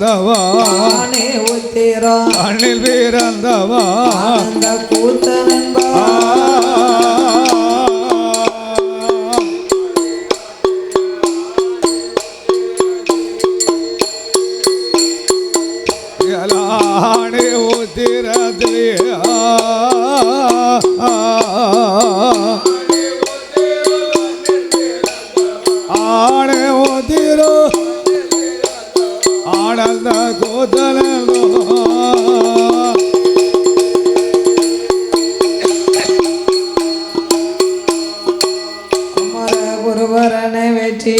பிறந்தவா அணில் பிறந்தவா அந்த கூத்தனன்பா ஆணி உத்திரதே ஆணி உத்திரோ ஆனந்த கோதலோ குமர குருவரனை வெற்றி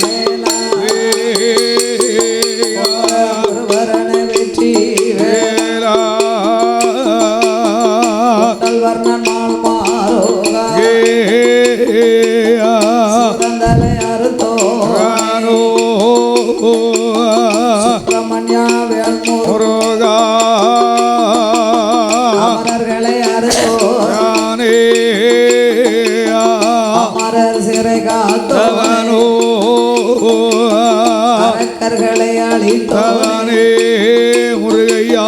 வேலா குருவரனை வெற்றி வேலா வர்ணன் நாள் மாறுகா சுரந்தலை அறுத்தோ சுப்பிரமணியா வேல்முருகா அமரர்களை அறுத்தோ அமரர் சிறை காத்தவனோ அரக்கர்களை அழித்தவனே முருகையா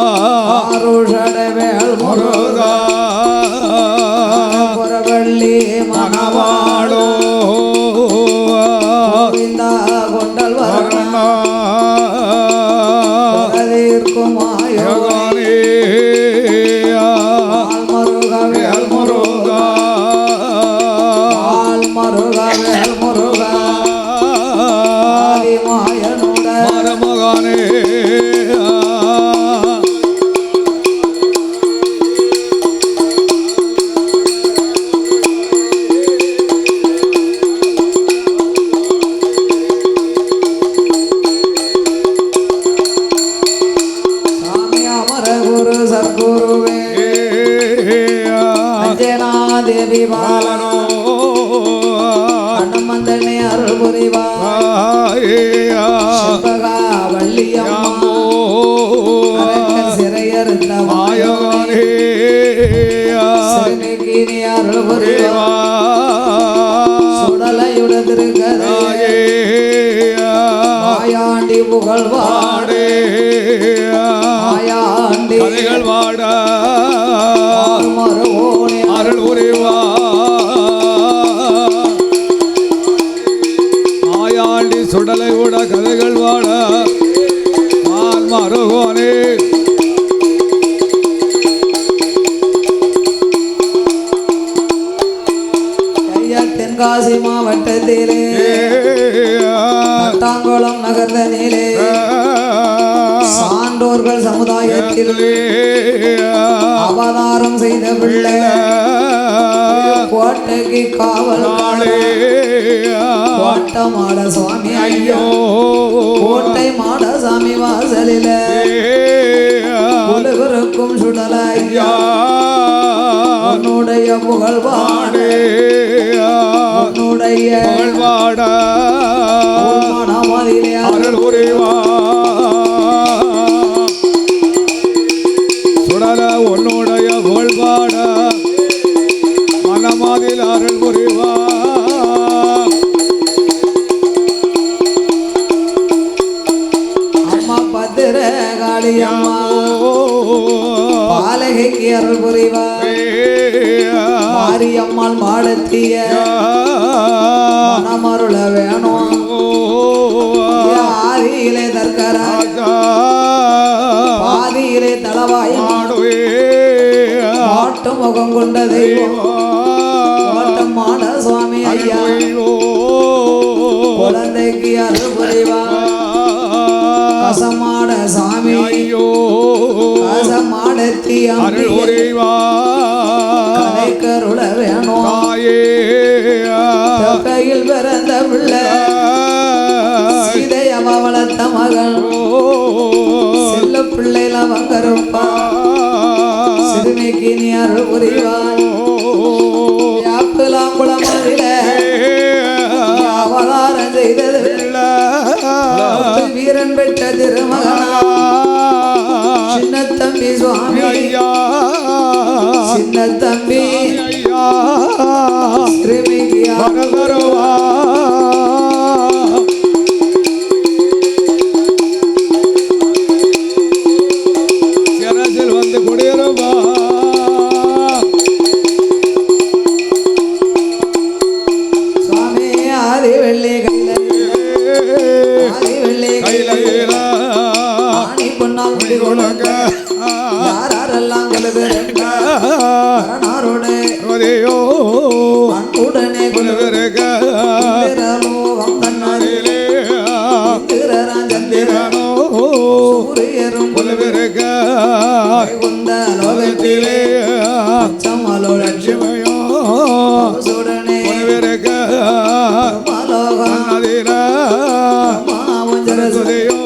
ஆருஷட வேல்முருகா புறவள்ளி மணவாளோ கோவிந்தா கொண்டல் வரணா குமாயோகனே ஆல்மருகா வேல்முருகா ஆல்மருகா வேல்முருகா ஆதிமாயனுட மரமகனே சத்குருவே அஞ்சனா தேவி பாலனோ அண்ணமந்தனை அருள் புரிவாய் சிவகா வள்ளியம்மோ சிறையறுந்த மாயோனே சிறுமிக்கு அருள் புரிவாய் சுடலையுட திருக்கதையே மாயாண்டி புகழ்வாடே மாயாண்டி கதைகள் வாட அருள் உரிவா மாயாண்டி சுடலை விட கதைகள் வாட மால் மருகோனே தென்காசி மாவட்டத்திலே தட்டாங்குளம் நகர்தனிலே சான்றோர்கள் சமுதாயத்தில் அவதாரம் செய்த பிள்ளை கோட்டைக்கு காவல் கோட்டை மாட சுவாமி ஐயோ கோட்டை மாட சாமி வாசலில உலகருக்கும் சுடல ஐயா உன்னுடைய புகழ்பாடு உன்னுடைய புகழ்பாட மனமதிலே அருள் உரிவா சுடல உன்னுடைய புகழ்பாட மனமதில் அருள் புரிவா அம்மா பத்திர காளியம்மா பாலகைக்கு அருள் புரிவார் மாரியம்மாள் மாடத்திய மனமருள வேணும் ஆதியிலே தற்கராஜா பாதியிலே தளவாய் மாட்டு முகம் கொண்ட தெய்வம் கோட்டம் மாட சுவாமி ஐயா குழந்தைக்கு அருள் புரிவார் கசமாட சாமி கசமாடத்தி கருள வேணும் கையில் பிறந்த பிள்ளை சீதை அவ வளர்த்த மகள் செல்ல பிள்ளைல வங்கருப்பா சிறுமிக்கு நீ அருள் புரிவாய் யாப்புலாங்குளமதில அவதாரம் செய்தது வீரன் பெற்ற திருமகனா சின்ன தம்பி சுவாமி ஐயா சின்ன தம்பி சிறுமிக்கு அருள்வா கொலுவிருக்க இந்திரலோகம் தன்னதிலே இந்திரரான் சந்திரனோ சூரியரும் கொலுவிருக்க குந்த லோகத்திலே சமலோ லட்சுமியோ சுடனே கொலுவிருக்க மலோகம் அதில மாவஞ்சரசுதையோ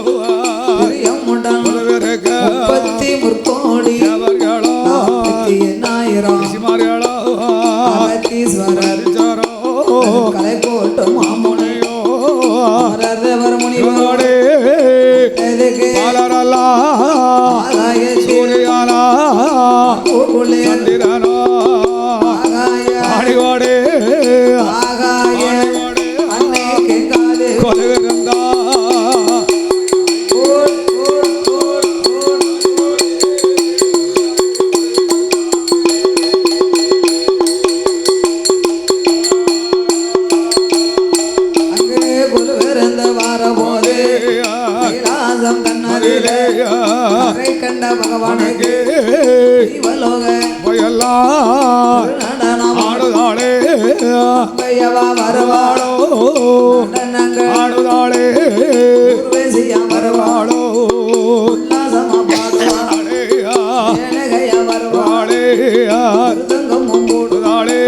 பிரியமுடன் கொலுவிருக்க முப்பத்தி முற்கோடி அவர்களோ நாயிரம் சிமார்களோ அகத்தீஸ்வரர் கலை போட்டு மாமுனையோ வரதவர் முனிவர் பாலரல்லா சூரியானா சந்திரனோ ஆடிவாடே கொலுவிருந்தா கண்ட பகவானுக்கு ஆடுதாளே வருவாளோ ஆடுதாளே வருவாளோ வருவாளே ஆடுதாளே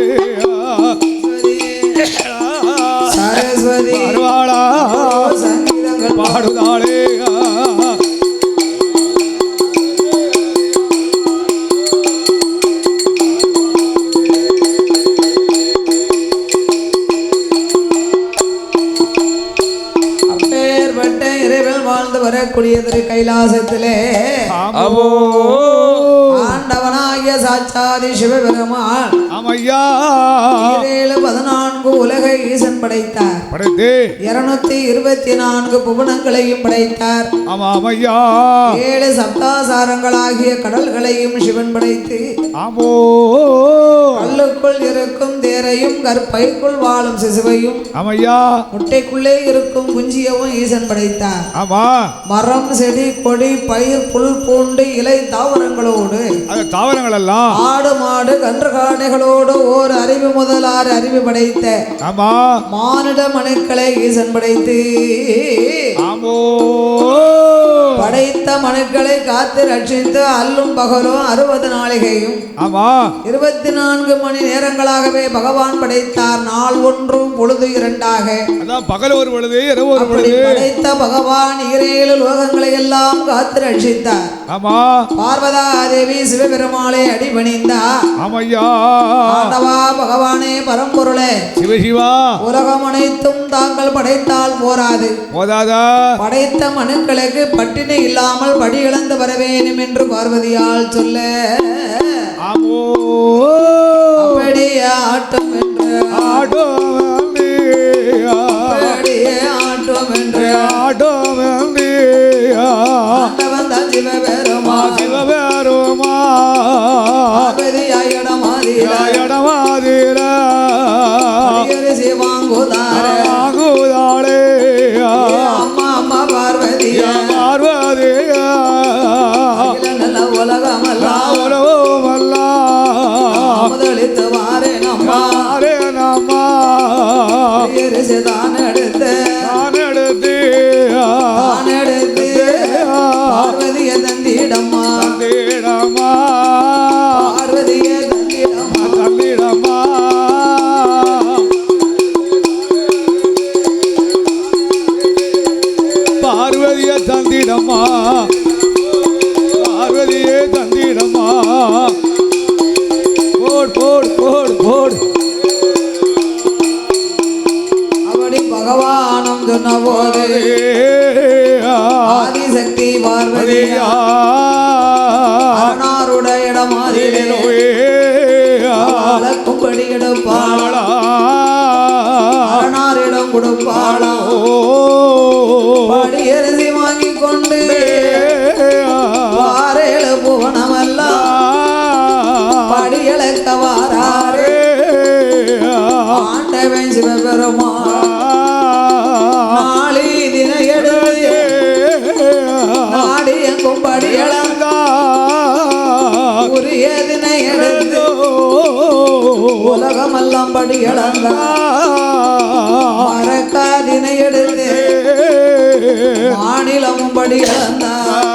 சரஸ்வதி வருவாளா சங்கீதங்கள் பாடுதாளே வரக்கூடிய கைலாசத்திலே ஆண்டவனாகிய சாட்சாதி சிவபெருமான் 14 உலகை ஈசன் படைத்தார். 224 புவனங்களையும் படைத்தார். 7 சப்தாசாரங்களாகிய கடல்களையும் சிவன் படைத்து கல்லுக்குள் இருக்கும் தேரையும் கற்பைக்குள் வாழும் சிசுவையும் முட்டைக்குள்ளே இருக்கும் குஞ்சியவும் ஈசன் படைத்தார். மரம் செடி கொடி பயிர் புல் பூண்டு இலை தாவரங்களோடு தாவரங்கள் எல்லாம் ஆடு மாடு கன்று காணைகளோடு ஓர் அறிவு முதல் 6 அறிவு படைத்த மானிட மனுக்களை ஈசன் படைத்து படைத்த மனுக்களை காத்து ரட்சித்து அல்லும் பகலும் 60 நாளிகையும் 24 மணி நேரங்களாகவே பகவான் படைத்தார். நாள் ஒன்றும் பொழுது 2ஆக பகல் ஒரு பொழுது இரவு ஒரு பொழுது படைத்த பகவான் 7 லோகங்களை எல்லாம் காத்து ரட்சித்தார். பார்வதா தேவி சிவபெருமாளை அடிபணிந்தார். ஆண்டவா பகவானே பரம்பொருளே சிவசிவா உலகம் அனைத்தும் தாங்கள் படைத்தால் போராது, படைத்த மனுக்களுக்கு பட்டினி இல்லாமல் படி இழந்து வர வேண்டும் என்று பார்வதியால் சொல்ல அப்படியே ஆட்டம் என்று ஆட்டம் என்று ஆண்டவன் தான் சிவபெருமா சிவபெருமா இடமாதிர வாங்குதாரே அம்மா அம்மா பார்வதியா நல்ல உலகமல்லா முதலித்து வாரே நம்மா தான் எடுத்து பார்வதிய தந்திடம்மா பார்வதிய தந்திடம்மா பார்வதிய தந்திடம்மா பார்வதியே தந்திடம்மா போட் போட் போட் போட் அப்படி பகவானும் சொன்ன போது ஆதிசக்தி பார்வதியா அருணாருடைய இடமாதிலே கும்படி எடுப்பாளா அருணாரிடம் கொடுப்பாளா படியரசி வாங்கி கொண்டு வாரேழு புவனமெல்லாம் படியளக்க வாராரே ஆண்டவன் சிவபெருமா நாளை தின எடுத்து நாடி எங்கும் படியளந்தா உரிய தின எடுத்து உலகமெல்லாம் படி இழந்தார் மறக்காதினை எடுத்து மாநிலமும் படி இழந்தார்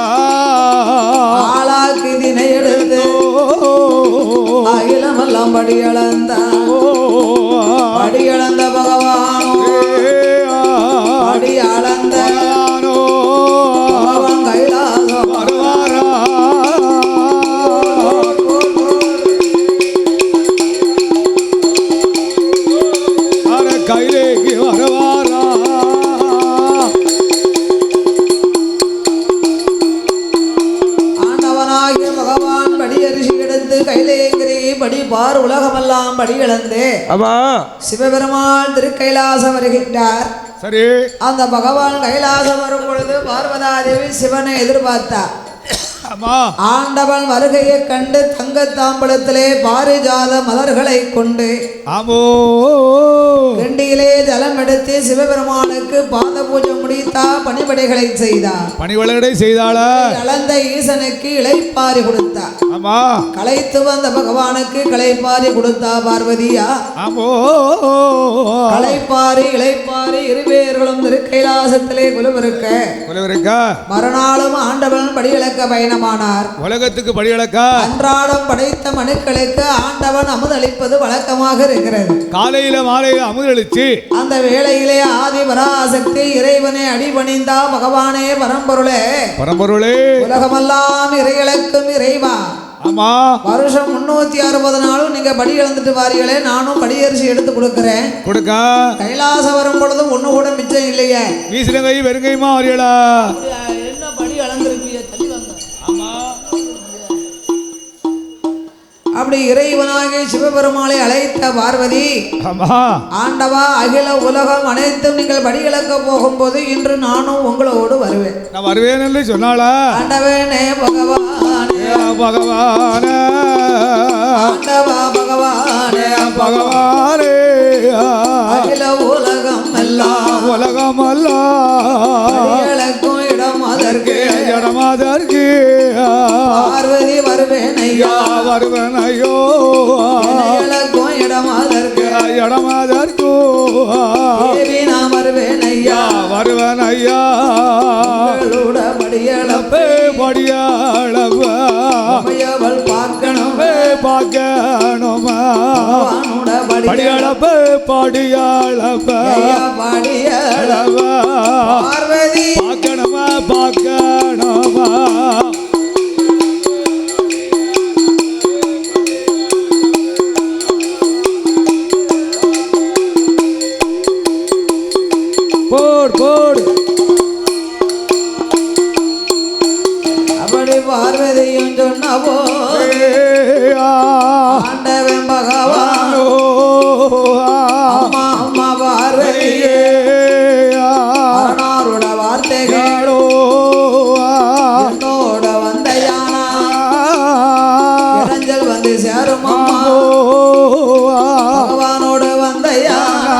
ஆளாக்கு தினை எடுத்து அகிலமெல்லாம் படி இழந்தார் படி இழந்த பகவானோ படி அளந்த பகவான் கைலாசம் வருவாரா கைலேக்கு வருவாரா ஆண்டவனாகிய பகவான் படி அரிசி எடுத்து கைலேங்கிரி படி பார் உலகமெல்லாம் படி இழந்து சிவபெருமான் திருக்கைலாசம் வருகின்றார். சரி, அந்த பகவான் கைலாசம் வரும் பொழுது பார்வதாதேவி சிவனை எதிர்பார்த்தார். ஆண்டவன் வருகையை கண்டு தங்க தாம்பலத்திலே பாரிஜாத மலர்களை கொண்டு கிண்டியிலே ஜலம் எடுத்து சிவபெருமானுக்கு பாத பூஜை முடித்தா பணிபடைகளை செய்தார். பணிவளை செய்தாள கலந்த ஈசனுக்கு இளைப்பாரி கொடுத்தார். களைத்து வந்த பகவானுக்கு களைப்பாரி கொடுத்தா பார்வதியா. களைப்பாரி இளைப்பாரி இருவேர்களும் திருக்கைலாசத்திலே குலுவிருக்க மறுநாளும் ஆண்டவன் படியிழக்க பயணமானார். உலகத்துக்கு படியிழக்க அன்றாடம் படைத்த மனுக்களுக்கு ஆண்டவன் அமுதளிப்பது வழக்கமாக இருக்கிறது. காலையில மாலையில அமுதளிச்சு அந்த வேளையிலே ஆதி பராசக்தி இறைவனை அடிபணிந்தா பகவானே பரம்பொருளே உலகமெல்லாம் இறையிழக்கும் இறைவா. ஆமா, வருஷம் 360 நாளும் நீங்க படி இழந்துட்டு வாரீங்களே, நானும் படியரிசி எடுத்து கொடுக்கிறேன். கைலாசம் வரும் பொழுது ஒண்ணு கூட மிச்சம் இல்லையே. வீசிலங்கை வெறுங்கையுமா வரீங்களா? என்ன படி இழந்திருப்பீங்க, தள்ளி வாங்க. அப்படி இறைவனாகி சிவபெருமாளை அழைத்த பார்வதி, ஆண்டவா அகில உலகம் அனைத்தும் நீங்கள் படி இழக்க போகும்போது இன்று நானும் உங்களோடு வருவேன். நான் வருவேன் என்று சொன்னாளா? ஆண்டவனே பகவானே பகவானே ஆண்டவா பகவானே பகவானே அகில உலகம் எல்லாம் இழக்கும் இடமாதற்கு பார்வதி வருவேன் ஐயா வருவேன் ஐயோ இழக்கும் இடமாதற்கு தேவி நான் வருவேன் ஐயா வருவேன் ஐயா படியளப்பே படியாளவள் பார்க்கணுமே பார்க்கணுமா படியாளப்ப படியாளவ பார்வதி பார்க்கணுமா பார்க்கணுமா போடு அப்படி பார்வதியும் சொன்னவோ ஆண்டவன் பகவானோ அம்மா அம்மா பார்வதியே அரணாரோட வார்த்தைகளோ என்னோட வந்த யானா இடைஞ்சல் வந்து சேரும் அம்மா பகவானோட வந்த யானா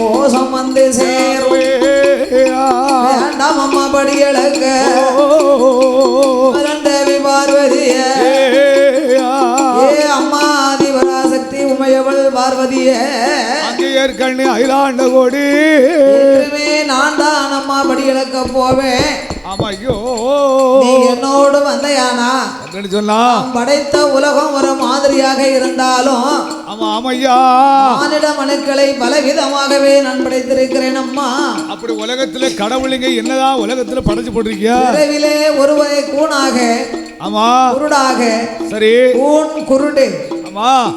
மோசம் வந்து சேரும் வேண்டாம் அம்மா படி இழக்க தேவி பார்வதிய அம்மா ஆதிபராசக்தி உமையவள் பார்வதிய கண்ணி அயிலாண்ட கோடி நான் தான் அம்மா படி இழக்க போவேன். ஆமாய்யோ நீ என்னோடு வந்தையானா சொன்னா படைத்த உலகம் ஒரு மாதிரியாக இருந்தாலும் மானிட மனுக்களை பலவிதமாகவே நான் படைத்திருக்கிறேன் அம்மா. அப்படி உலகத்துல கடவுளுங்க என்னதான் உலகத்துல படைச்சு போட்டிருக்கியா? இரவிலே ஒருவரை கூணாக குருடாக சரி கூண் குருடு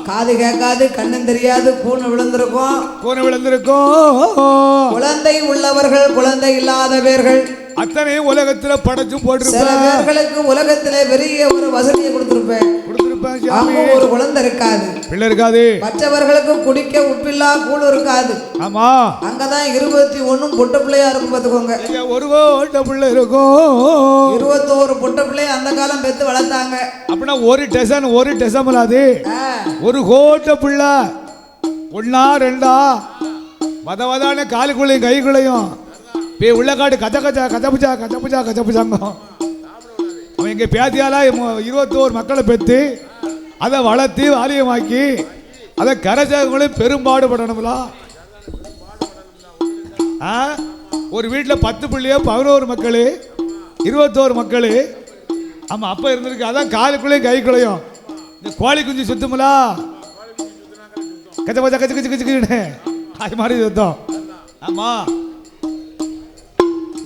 காது கேட்காது கண்ணும் தெரியாது கூணு விழுந்திருக்கும் குழந்தை உள்ளவர்கள் குழந்தை இல்லாதவர்கள் அத்தனை உலகத்துல படைச்சு போட்டு சில பேர்களுக்கு உலகத்துல பெரிய ஒரு வசதியை கொடுத்திருப்பேன். ஒரு குழந்தை இருக்காது, பிள்ளை இருக்காது. மற்றவர்களுக்கு குடிக்க உப்பில்லா கூழ் இருக்காது. ஆமா, அங்கதான் 21 பொட்ட பிள்ளையா இருக்கும் பாத்துக்கோங்க. ஒரு கோட்ட பிள்ளை இருக்கும். 21 பொட்ட பிள்ளை அந்த காலம் பெத்து வளர்த்தாங்க. அப்படின்னா ஒரு டெசமலாது ஒரு கோட்ட பிள்ளை ஒன்னா ரெண்டா வதவதான காலுக்குள்ளையும் கைக்குள்ளையும் உள்ளக்காடு கச்சப்புச்சாங்க. அவன் எங்க பேத்தியால 21 மக்களை பெற்று அதை வளர்த்தி வாலியமாக்கி அதை கரைச்சவங்களும் பெரும்பாடுபடணும்ல. ஒரு வீட்டில் 10 பிள்ளையோ 11 மக்கள் 21 மக்கள். ஆமாம், அப்போ இருந்திருக்கு. அதான் காலுக்குள்ளேயும் கைக்குள்ளையும் இந்த கோழி குஞ்சு சுத்துமுலா கச்ச கச்ச கச்சு கச்சு கச்சுக்கின்னு அது மாதிரி சுத்தம். ஆமாம்,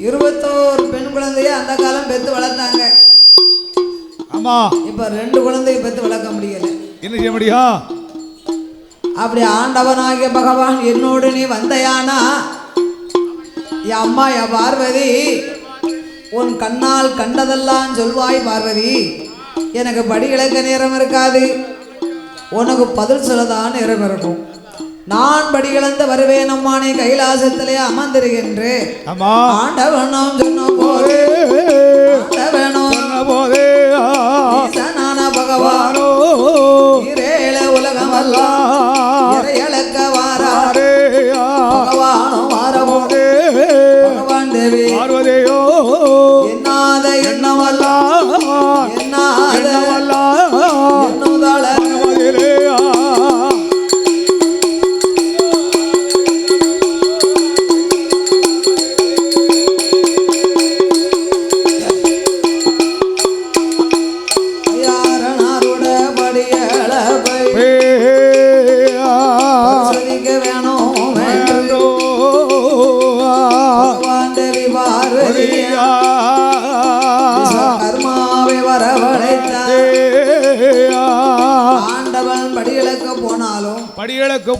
21 பெண் குழந்தைய அந்த காலம் பெற்று வளர்த்தாங்க. ஆமாம், இப்போ 2 குழந்தைய பெற்று வளர்க்க முடியல. என்ன செய்ய முடியும்? அப்படி ஆண்டவனாகிய பகவான் என்னோடு நீ வந்தையானா என் அம்மா என் பார்வதி உன் கண்ணால் கண்டதெல்லாம் சொல்வாய் பார்வதி. எனக்கு படி இழக்க நேரம் இருக்காது, உனக்கு பதில் சொல்லதான் நேரம் இருக்கும். நான் படி இழந்து வருவேன் அம்மானை கைலாசத்திலே அமர்ந்திருக்கின்றேன். ஆண்டவனும் சொன்ன போதே பகவானோ இரேல உலகம் இறையழக்க வாரே பகவானோ வாரபோதே பகவான் தேவி பார்வதியோ என்னாத எண்ணமல்லா என்னாத என்னுதள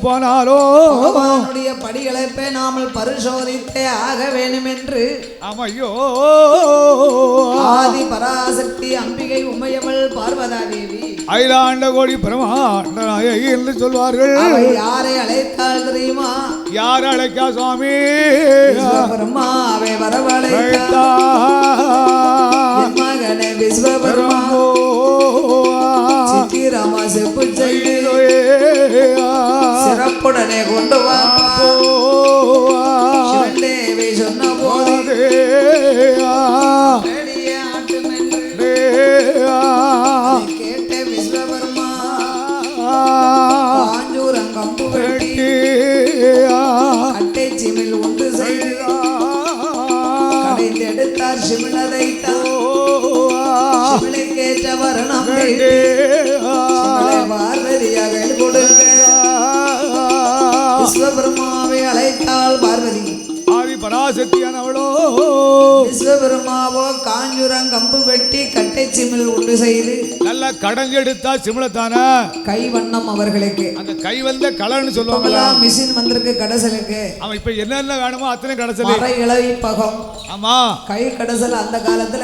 போனாலோ அவனுடைய படியழைப்பை நாமல் பரிசோதித்தே ஆக வேண்டும் என்று ஆமையோ ஆதி பராசக்தி அம்பிகை உமையவள் பார்வதா தேவி அகிலாண்ட கோடி பிரமாண்ட நாயகி என்று சொல்வார்கள். யாரை அழைத்தாள் தெரியுமா? யார் அழைக்கா சுவாமி? பிரம்மாவை வரவழைத்தாள் மகனே விஸ்வபர்மா சித்திரமா செப்பு செய்தோ சிறப்புடனே கொண்டு வா தேவி சொன்ன போது கேட்ட விஸ்வபர்மா காஞ்சூரம் கம்பு வெட்டி கட்டை சிமிழ் உண்டு செய்து கடைந்தெடுத்தார் சிமிழதைத்தான் சிமிழுக்கேற்ற வரணம் பார்வதியாக கொடுக்க விஸ்வபெருமாவை அழைத்தாள் பார்வதி. ஆதி பராசக்தியானவளோ விஸ்வபெருமாவோ காஞ்சூரம் கம்பு வெட்டி கட்டை சிமிழ் உண்டு செய்து நல்லா கடஞ்செடுத்தா சிமிழத்தான கை வண்ணம் அவர்களுக்கு. அந்த கை வந்த கலன்னு சொல்லுவாங்க. மிஷின் வந்திருக்கு கடைசலுக்கு. அவன் இப்ப என்னென்ன வேணுமோ அத்தனை கடைசல். மர இளவி பகம். ஆமா, கை கடைசல் அந்த காலத்துல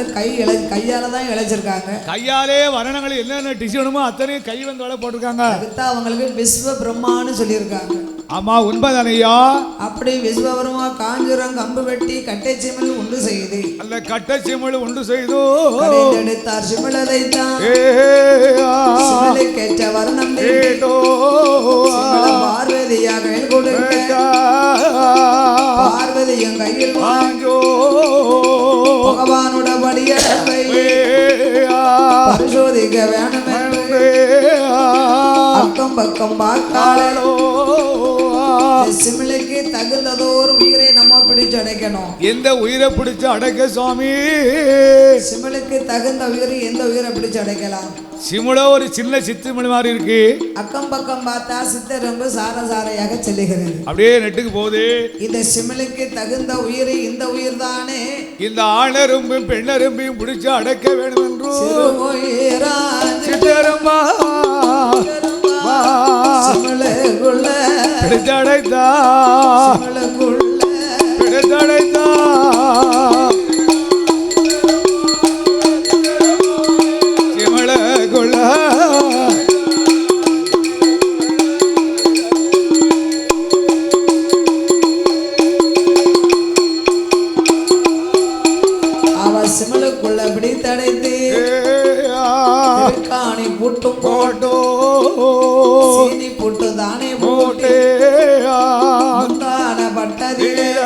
கையால தான் இழைச்சிருக்காங்க. கையாலே வரணங்கள் என்னென்ன டிஷ் வேணுமோ அத்தனை கை வந்து வேலை போட்டிருக்காங்க. அதுதான் அவங்களுக்கு விஸ்வ பிரம்மான்னு சொல்லியிருக்காங்க. ஆமா, உண்மைதானையா. அப்படி விஸ்வபெருமா காஞ்சூரம் கம்பு வெட்டி கட்டை சிமிழ் உண்டு செய்து அந்த கட்டை சிமிழ் உண்டு செய்தோ எடுத்தார் சிமிழதைத்தான் சிமிழுக்கேற்ற வர்ணம் பார்வதியாக கொடுக்க பார்வதியும் கையில் வாங்கோ பகவானுட படியடப்பை பரிசோதிக்க வேணும் என்று அக்கம் பக்கம் பார்த்தாலோ சிமிழுக்கு தகுந்ததோர் உயிரை நம்ம பிடிச்சு அடைக்கணும். எந்த உயிரை பிடிச்சு அடைக்க சுவாமி? சிமிழுக்கு தகுந்த உயிரை எந்த உயிரை பிடிச்சு அடைக்கலாம்? சிமிழ ஒரு சின்ன சித்துமணி மாதிரி இருக்கு. அக்கம் பக்கம் பார்த்தா சித்தரம்பு சார சாரையாக செல்லுகிறது. அப்படியே நெட்டுக்கு போகுது. இந்த சிமிழுக்கு தகுந்த உயிரை இந்த உயிர் தானே இந்த ஆணரும்பும் பெண்ணரும்பையும் பிடிச்சு அடைக்க வேண்டும் என்று சித்தரம்பா சிமிழுக்குள்ள பிடிச்சடைத்தா சிமிழுக்குள்ள பிடிச்சடைத்தா சிமிழுக்குள்ள அவ சிமிழுக்குள்ள பிடித்தடைத்து காணி புட்டும் போட்டோ சீனி புட்டு தானே போட்டே பட்டதில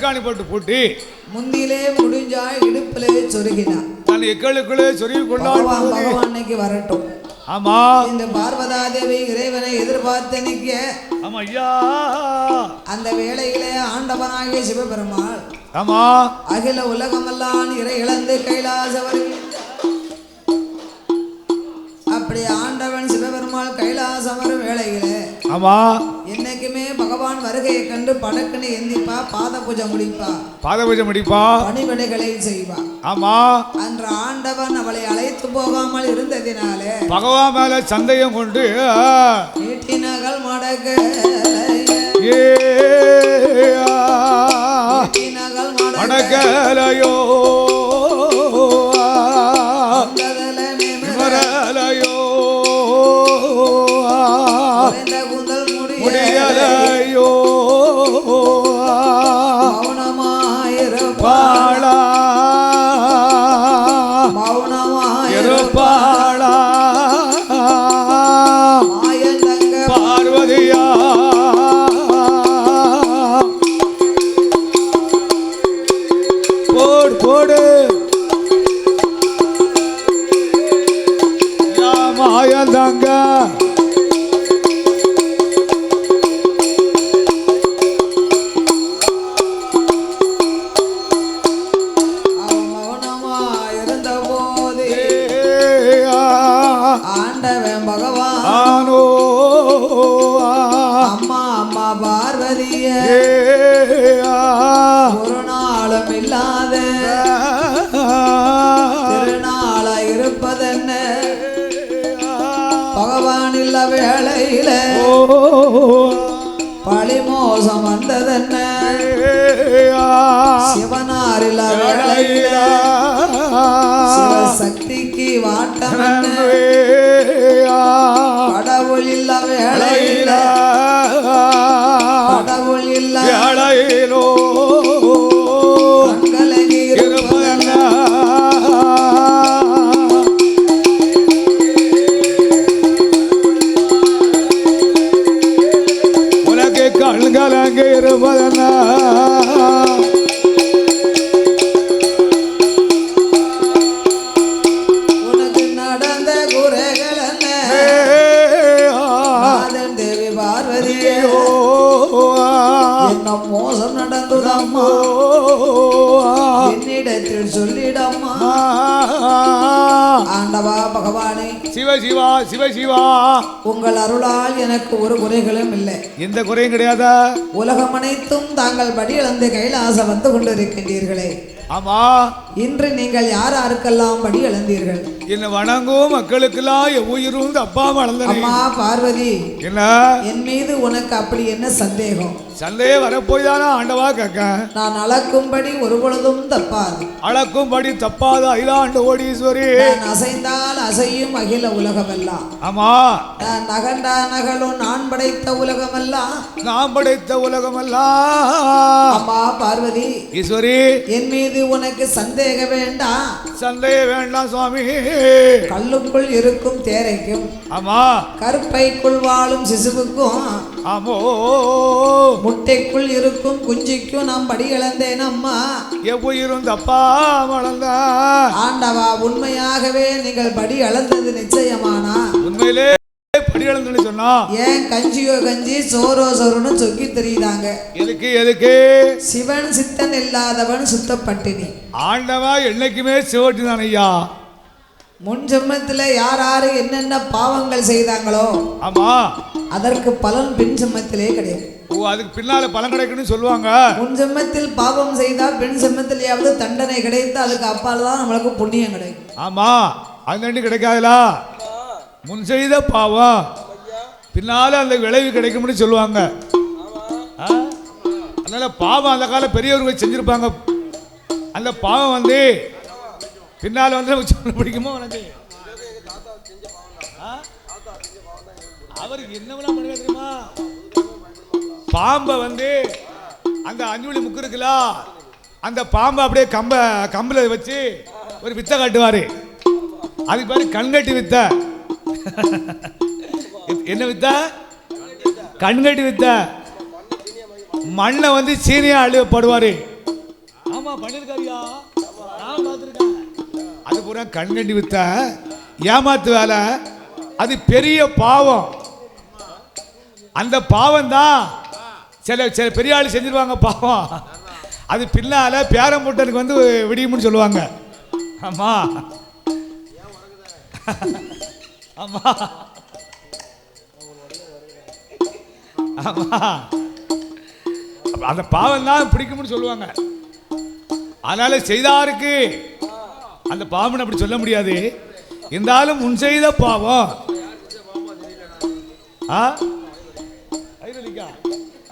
தலைகாணி போட்டு பூட்டி முந்திலே முடிஞ்சா இடுப்பிலே சொருகினான். தன் எக்களுக்குள்ளே சொருகி கொண்டான். பகவான் அன்னைக்கு வரட்டும். ஆமா இந்த பார்வதா தேவி இறைவனை எதிர்பார்த்து நிக்க. ஆமா ஐயா. அந்த வேளையிலே ஆண்டவனாகிய சிவபெருமாள் ஆமா அகில உலகமெல்லாம் இறை இழந்து கைலாசவர். அப்படி ஆண்டவன் சிவபெருமாள் கைலாசம் வரும் வேளையிலே ஆமா என்னைக்குமே பகவான் வருகையை கண்டு படக்குன்னு எந்திப்பா, பாத பூஜை முடிப்பா, பாத பூஜை முடிப்பா, பணிவிடைகளை செய்வா. ஆமா அன்று ஆண்டவன் அவளை அழைத்து போகாமல் இருந்ததினாலே பகவான் மேல சந்தேகம் கொண்டு நீட்டினகள் மடக்க மடக்கலையோ முடியலையோ மௌனமாயிருப்பாளா மௌனமாயிருப்பாளா பார்வதியா போடு போடு மாயந்தங்க ஆண்டவன் பகவான் ஆனோ அம்மா அம்மா பார்வதிய ஒரு நாளும் இல்லாத திருநாள இருப்பதென்ன பகவான் இல்ல வேளையில பழிமோசம் வந்ததென்ன சிவனார் இல்ல வேளையில சக்திக்கு வாட்டம் கடவுள் இல்ல வேளையில கடவுள் இல்ல வேளையிலோ கலங்கி இருப்பதென்ன உனக்கு கண்கலங்கி இருப்பதென்ன மோசம் நடந்துதம்மா என்னிடத்தில் சொல்லிடம்மா. ஆண்டவா பகவானே சிவ சிவா சிவ சிவா உங்கள் அருளால் எனக்கு ஒரு குறைகளும் இல்லை. எந்த குறையும் கிடையாதா? உலகம் அனைத்தும் தாங்கள் படியிழந்து கைலாசம் வந்து கொண்டிருக்கின்றீர்களே. ஆமா இன்று நீங்கள் யார் யாருக்கெல்லாம் படி இழந்தீர்கள்? என்ன வணங்கும் மக்களுக்கெல்லாம் உயிரும் அப்பா வளர்ந்த அம்மா பார்வதி என்ன என் மீது உனக்கு அப்படி என்ன சந்தேகம்? சந்தேகம் வரப்போய்தானா ஆண்டவா கேட்க? நான் அளக்கும்படி ஒரு பொழுதும் தப்பாது. அளக்கும்படி தப்பாத அகிலாண்ட ஓடீஸ்வரி. நான் அசைந்தால் அசையும் அகில உலகமெல்லாம். ஆமா நான் நகண்டா நகலும் நான் படைத்த உலகமெல்லாம். நான் படைத்த உலகமெல்லாம். அம்மா பார்வதி ஈஸ்வரி என் மீது உனக்கு சந்தேகம் வேண்டாம். சந்தேகம் வேண்டாம் சுவாமி. கல்லுக்குள் இருக்கும் தேரைக்கும் ஆமா கருப்பைக்குள் வாழும் சிசுவுக்கும் ஆமோ முட்டைக்குள் இருக்கும் குஞ்சிக்கும் நாம் படி இழந்தேன் அம்மா. எவ்வுயிரும் தப்பா வளர்ந்த ஆண்டவா உண்மையாகவே நீங்கள் படி அளந்தது நிச்சயமானா? உண்மையிலே படி இழந்துன்னு சொன்னா ஏன் கஞ்சியோ கஞ்சி சோரோ சோறுன்னு சொக்கி தெரியுதாங்க? எதுக்கு எதுக்கு? சிவன் சித்தன் இல்லாதவன் சுத்தப்பட்டினி. ஆண்டவா என்னைக்குமே சிவட்டி தான் ஐயா. முன் ஜென்மத்தில் யார் யாரு என்னென்ன பாவங்கள் செய்தாங்களோ ஆமா அதற்கு பலன் பின் ஜென்மத்திலே கிடையாது. ஓ அதுக்கு பின்னால பலன் கிடைக்குன்னு சொல்லுவாங்க. முன் ஜென்மத்தில் பாவம் செய்தால் பின் ஜென்மத்திலேயாவது தண்டனை கிடைத்து அதுக்கு அப்பால் தான் நம்மளுக்கு புண்ணியம் கிடைக்கும். ஆமா அது ரெண்டு கிடைக்காதுல. முன் செய்த பாவம் பின்னால அந்த விளைவு கிடைக்கும்னு சொல்லுவாங்க. அதனால பாவம் அந்த கால பெரியவர்கள் செஞ்சிருப்பாங்க. அந்த பாவம் வந்து பின்னால வந்து பிடிக்குமோ உனக்கு? அவருக்கு என்னவெல்லாம் பண்ணுவா தெரியுமா? பாம்பை வந்து அந்த அஞ்சுவலி முக்கு இருக்குல்ல அந்த பாம்பை அப்படியே கம்பில் வச்சு ஒரு வித்தை காட்டுவாரு. அதுக்கு பேரு கண்கட்டி வித்த. என்ன வித்த? கண்கட்டி வித்த. மண்ணை வந்து சீனியா அழுவப்படுவாரு. ஆமா பண்ணிருக்காரியா, நான் பார்த்துருக்கேன். அது பூரா கண்கண்டி வித்த ஏமாத்து வேலை. அது பெரிய பாவம். அந்த பாவம் தான் சில பெரிய ஆள் செஞ்சிருவாங்க பாவம். அது பின்னால பேரம்பூட்டனுக்கு வந்து விடியும்னு சொல்லுவாங்க. ஆமா ஆமா ஆமா, அந்த பாவம் தான் பிடிக்கும்னு சொல்லுவாங்க. அதனால செய்தாருக்கு அந்த பாவம் அப்படி சொல்ல முடியாது. இருந்தாலும் முன் செய்த பாவம்.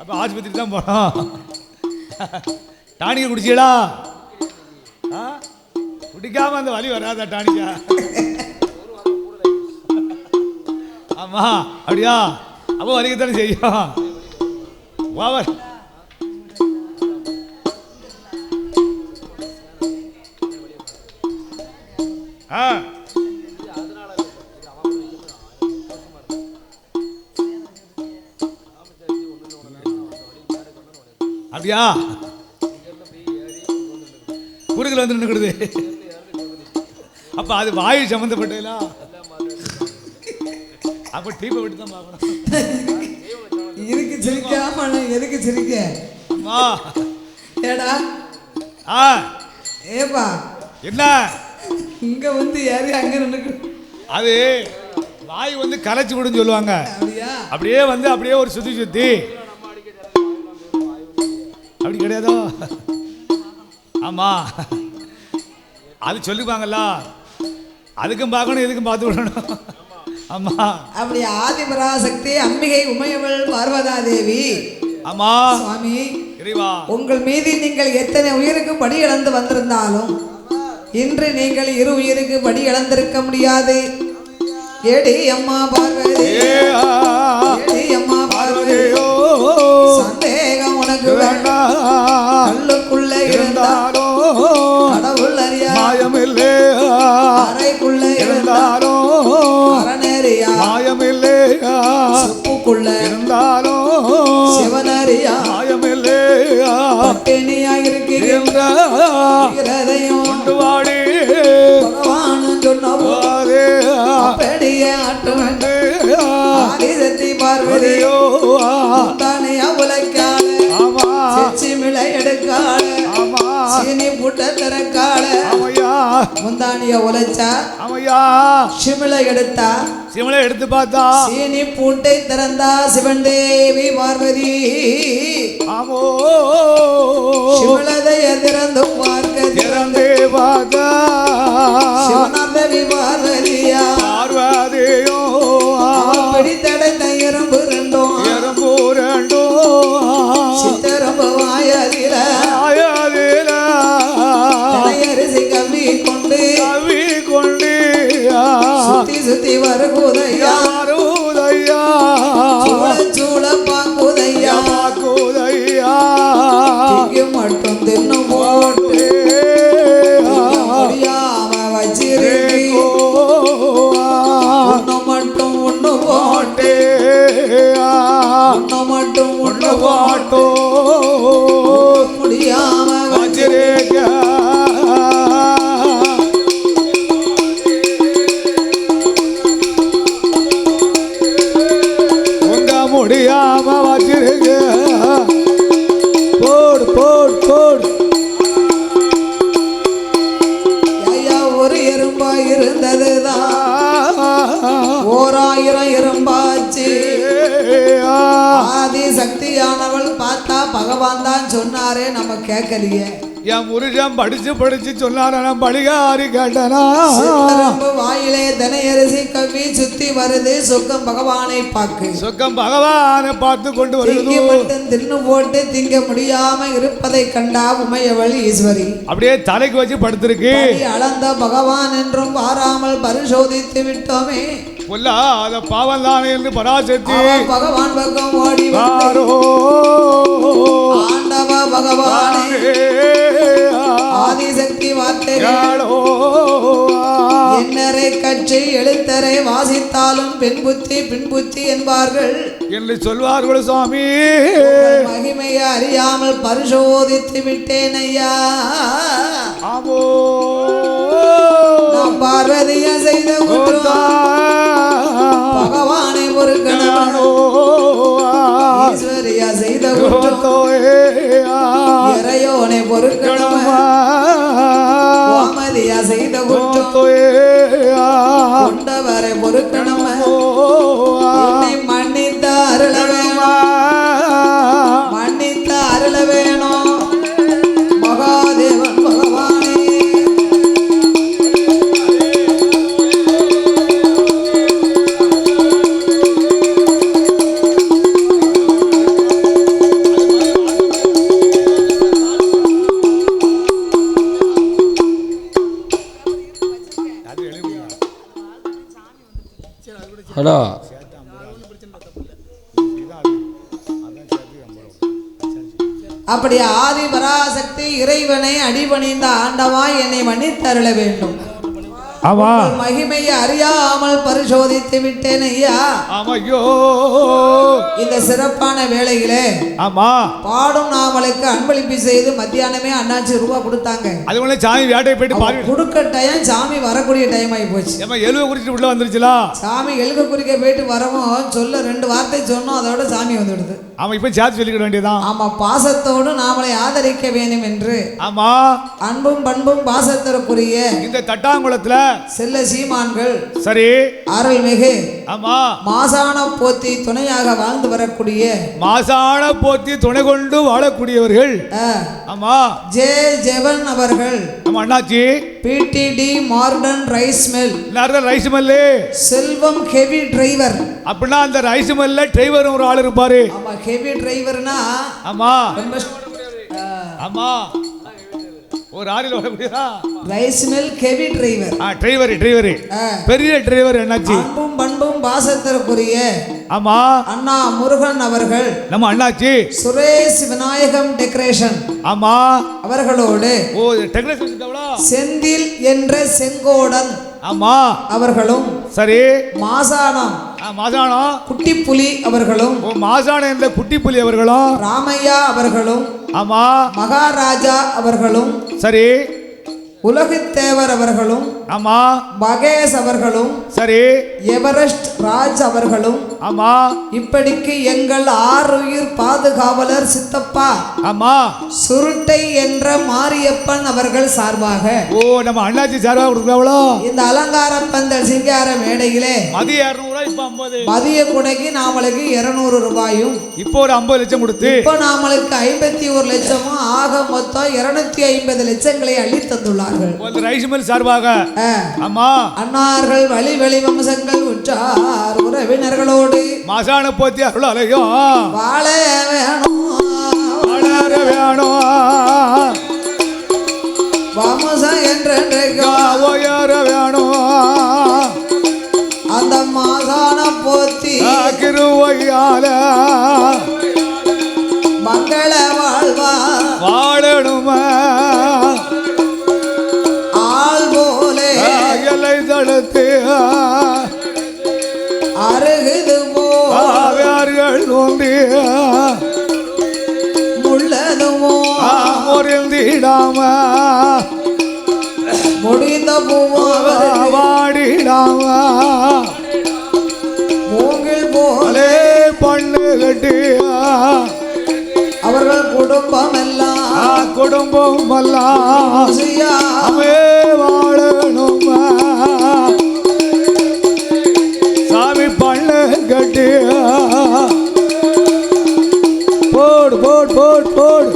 அப்ப ஆஸ்பத்திரி தான் போனோம். டானிக்க குடிச்சீடா? குடிக்காம அந்த வலி வராதா டானிக்கா? ஆமா அப்படியா? அப்போ வலிக்கத்தானே செய்யும். ஓவர் அப்படியா? குறுக்கில் வந்து நின்றுடுது. அப்ப அது வாயு சம்பந்தப்பட்டதா? அப்ப டீப்பை விட்டு தான் பார்க்கணும். இருக்கு சிரிக்காம எதுக்கு சிரிக்க? அம்மா ஏடா ஏப்பா என்ன இங்க வந்து யாரு அங்க நின்று? அது வாயு வந்து கலைச்சு விடுன்னு சொல்லுவாங்க. அப்படியே வந்து அப்படியே ஒரு சுத்தி சுத்தி அப்படி கிடையாதோ? ஆமா அது சொல்லிப்பாங்கல்ல, அதுக்கும் பார்க்கணும் இதுக்கும் பார்த்து விடணும். ஆமா அப்படி ஆதிபராசக்தி அம்பிகை உமையவள் பார்வதா தேவி. ஆமா சுவாமி இறைவா, உங்கள் மீது நீங்கள் எத்தனை உயிருக்கு படி இழந்து வந்திருந்தாலும் இன்று நீங்கள் இரு உயிருக்கு படி இழந்திருக்க முடியாது. ஏடி அம்மா பார்வதி, ஏடி அம்மா பார்வதி, சந்தேகம் உனக்கு வேண்டாம். கல்லுக்குள்ள இருந்தாலும் கடவுள் அறியா மாயமில்லை, அறைக்குள்ள இருந்தாலும் அரணேரியா மாயமில்லை, சுப்புக்குள்ள இருந்தாலும் சிவனறியா மாயமில்லை, பட்டினியாக இருக்கிறதையும் கொண்டு வாடி பகவானு சொன்னே அப்படியே ஆட்டு ஆதிசக்தி பார்வதியோ தானையா உழைக்காது மிளை எடுக்காது சீனி புட்ட திறக்காது முந்தானிய உழைச்சா சிமிளை எடுத்தா சிமிளை எடுத்து பார்த்தா சீனி பூட்டை திறந்தா சிவன் தேவி பார்வதி. ஆமோ சிமிளதைய திறந்து பார்க்க திறந்தே பார்த்தா சிவனாதேவி பார்வதியா பார்வதியோ பிடித்தடைந்த எறும்பு ரெண்டும் சித்தரம்பு வாயதில அரிசி கவி கொண்டு சுத்தி சுத்தி வருகுதையா சூழ பாக்குதையா மட்டும் தின்னு போட்டு முடியாம வச்சிருக்கோ மட்டும் ஒண்ணு போட்டு மட்டும் ஒண்ணு போட்டோ முடியாம வச்சிருக்க முடியாம வச்சிருக்க. போடு போடு போடு. ஐயா ஒரு எறும்பா இருந்ததுதான் 1000 எறும்பாச்சு. ஆதி சக்தியானவள் பார்த்தா பகவான் தான் சொன்னாரே, நம்ம கேட்கலையே. என் முருகன் படிச்சு சொன்னார பலிகாரி கேட்டனா வாயிலே தனையரிசி கவி சுத்தி வருது. சொக்கம் பகவானை பார்க்கு, சொக்கம் பகவானை பார்த்து கொண்டு வருது. தின்னு போட்டு திங்க முடியாம இருப்பதை கண்டா உமையவள் ஈஸ்வரி அப்படியே தலைக்கு வச்சு படுத்திருக்கு. அளந்த பகவான் என்றும் பாராமல் பரிசோதித்து விட்டோமே, பொல்லாத பாவம் தானே என்று பராசக்தி பகவான் பக்கம் ஓடி வாரோ. ஆண்டவ பகவானே ஆதிசக்தி வார்த்தைகளோ என்னரே கற்று எழுத்தரை வாசித்தாலும் பெண் புத்தி என்பார்கள் என்று சொல்வார்கள் சுவாமி. மகிமையை அறியாமல் பரிசோதித்து விட்டேன் ஐயா. ஆமோ நாம் பார்வதியா செய்த பகவானை பொறுக்கணோ, ஈஸ்வரியா செய்த இறையோனை பொறுக்கணோ, கோமதியா செய்த கொண்டவரை பொறுக்கணோ, மன்னித்த அருள வேணும், மன்னித்த அருள வேணும் மகாதேவன் பகவானே. ஹலோ அப்படி ஆதி பராசக்தி இறைவனை அடிபணிந்த ஆண்டவா என்னை மன்னித்தருள வேண்டும். மகிமையை அறியாமல் பரிசோதித்து விட்டேன் ஐயா. இந்த சிறப்பான வேளையிலே ஆமா பாடும் நாமளுக்கு அன்பளிப்பு செய்து மத்தியானமே அண்ணாச்சி ரூபா கொடுத்தாங்க. அது சாமி வேட்டை போயிட்டு பாரு கொடுக்க டைம் சாமி வரக்கூடிய டைம் ஆகி போச்சு. எழுவ குறிச்சு உள்ள வந்துருச்சுல. சாமி எழுக குறிக்க போயிட்டு வரவும் சொல்ல 2 வார்த்தை சொன்னோம், அதோட சாமி வந்துடுது. ஆமா இப்ப சேர்த்து சொல்லிக்க வேண்டியதான். ஆமா பாசத்தோடு நாமளை ஆதரிக்க வேண்டும் என்று. ஆமா அன்பும் பண்பும் பாசத்திற்குரிய இந்த தட்டாங்குளத்துல செல்ல சீமான்கள் சரி அருள்மிகு ஆமா மாசான போத்தி துணையாக வாழ்ந்து வரக்கூடிய மாசான போத்தி துணை கொண்டு வாழக்கூடியவர்கள் ஆமா ஜே ஜெவன் அவர்கள் நம்ம அண்ணாச்சி பிடிடி modern rice mill rice mill Selvam heavy driver. அப்படின்னா அந்த ரைஸ் மில்ல டிரைவர் ஒரு ஆள் இருப்பாரு. ஆமா ஹெவி டிரைவர்னா ஆமா ஆமா ஒரு ஆளில் வரக்கூடியதா rice mill heavy driver. Driver பெரிய டிரைவர் என்னாச்சு. அன்பும் பண்பும் பாசத்திற்குரிய ஆமா அண்ணா முருகன் அவர்கள் நம்ம அண்ணாச்சி சுரேஷ் விநாயகம் டெக்கரேஷன் ஆமா அவர்களோடு செந்தில் என்ற செங்கோடன் ஆமா அவர்களும் சரி மாசானம் குட்டி புலி அவர்களும் மாசானம் என்ற குட்டி புலி அவர்களும் ராமையா அவர்களும் ஆமா மகாராஜா அவர்களும் சரி உலகத்தேவர் அவர்களும் ஆமா மகேஷ் அவர்களும் சரி எவரெஸ்ட் ராஜ் அவர்களும் ஆமா இப்படிக்கு எங்கள் 6 உயிர் பாதுகாவலர் சித்தப்பா ஆமா சுருட்டை என்ற மாரியப்பன் அவர்கள் சார்பாக நம்ம அண்ணாச்சி சார்பாக கொடுக்கறவளோ இந்த அலங்கார பந்தல் சிங்கார மேடையிலே மதிய 200 இப்ப 50 மதிய குடைக்கு நாமளுக்கு 200 ரூபாயும் இப்போ ஒரு 50 லட்சம் கொடுத்து இப்போ நாமளுக்கு 51 லட்சமும் ஆக மொத்தம் 250 லட்சங்களை அள்ளி தந்துள்ளார்கள் ரைஸ் மில் சார்பாக. ஆமா அன்னார்கள் வழி வம்சங்கள் உற்றார் உறவினர்களோடு மாசான போத்தி அருள் அலையும் வாழ வேணும் வளர வேணும் வம்சம் என்றென்றைக்கு உயர வேணும் அந்த மாசான போத்தி கிருவையால மங்கள வாழ்வா வாழணுமா தடுத்து அருகுது போர்கள் தோன்றி முள்ளதுமோ முறிந்திடாம முடிந்த வாடிடாம மூங்கில் போலே பண்ணு கட்டி அவர்கள் குடும்பம் எல்லாம் வாழணும் சாமி பண்ணு கட்டி போடு போடு போடு போடு.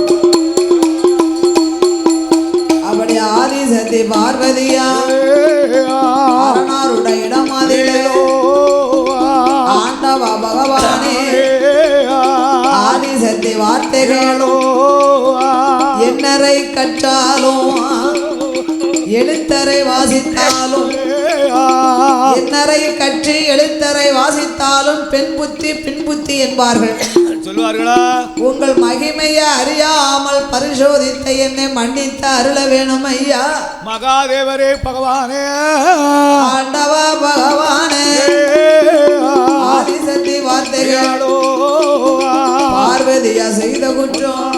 அப்படி ஆதி சக்தி பார்வதியா அரணாருடைய இடமாதிலே ஆண்டவா பகவானே ஆதி சக்தி வார்த்தைகளோ என்னரை கற்றாலும் எழுத்தரை வாசித்தாலும் என்னரை கற்று எழுத்தரை வாசித்தாலும் பெண் புத்தி பின் புத்தி என்பார்கள் சொல்லுவார்களா. உங்கள் மகிமையை அறியாமல் பரிசோதித்த என்னை மன்னித்து அருள வேணும் ஐயா. மகாதேவரே பகவானே ஆண்டவ பார்வதியா செய்த குற்றம்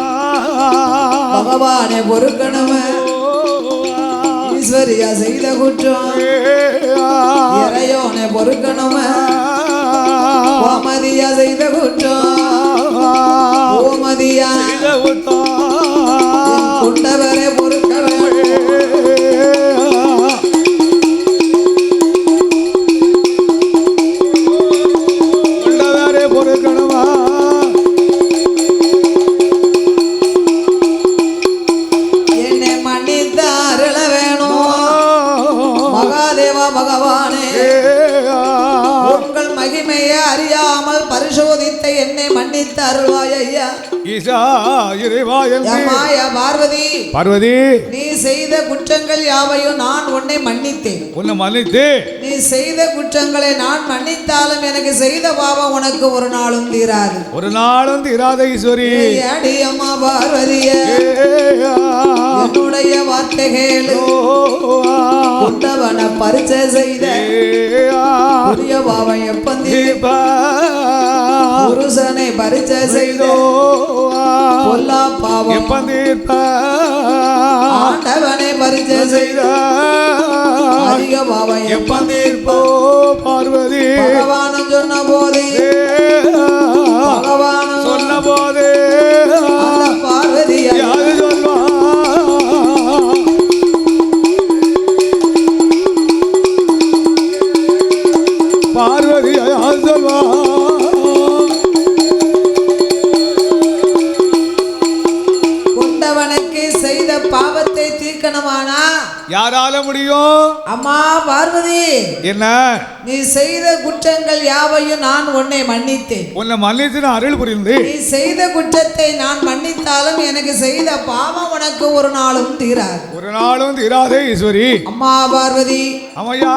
பகவானே பொறுக்கணுமே ஈஸ்வரியா செய்த குற்றம் இறையோனே பொறுக்கணுமே கோமதியா செய்த குற்றம் கோமதியா கொண்டவரே பொறுக்க பகவானே உங்கள் மகிமையை அறியாமல் பரிசோதித்த என்னை மன்னித்து அருள்வாய் ஐயா ஈசா இறைவாய் பார்வதி பார்வதி நீ செய்த குற்றங்கள் யாவையும் நான் உன்னை மன்னித்தேன் உன்னை மன்னித்து நீ செய்த குற்றங்களை நான் மன்னித்தாலும் எனக்கு செய்த பாவம் உனக்கு ஒரு நாளும் தீராது ஒரு நாளும் தீராத ஈஸ்வரி அடி அம்மா பார்வதியே என்னுடைய வார்த்தைகளோ கொண்டவன பரிச்சை செய்த புதிய பாவம் எப்பந்தீபா புருஷனை பரிச்சை செய்தோ பொல்லா பாவம் எப்பந்தீபா ஆண்டவனை பரிச்சை செய்த அதிக பாவம் எப்பந்தீர்ப்போ பார்வதி பகவானும் சொன்ன போதே பகவானும் சொன்ன போதே பார்வதி யாரு சொல்வா பார்வதி யாரு சொல்வா கொண்டவனுக்கு செய்த பாவத்தை தீர்க்கணுமானா யாரால முடியும் அம்மா பார்வதி என்ன நீ செய்த குற்றங்கள் யாவையும் நான் உன்னை மன்னித்தேன் உன்னை மன்னித்து நான் அருள் புரிந்து நீ செய்த குற்றத்தை நான் மன்னித்தாலும் எனக்கு செய்த பாவம் உனக்கு ஒரு நாளும் தீராது ஒரு நாளும் தீராதே ஈஸ்வரி அம்மா பார்வதி அம்மையா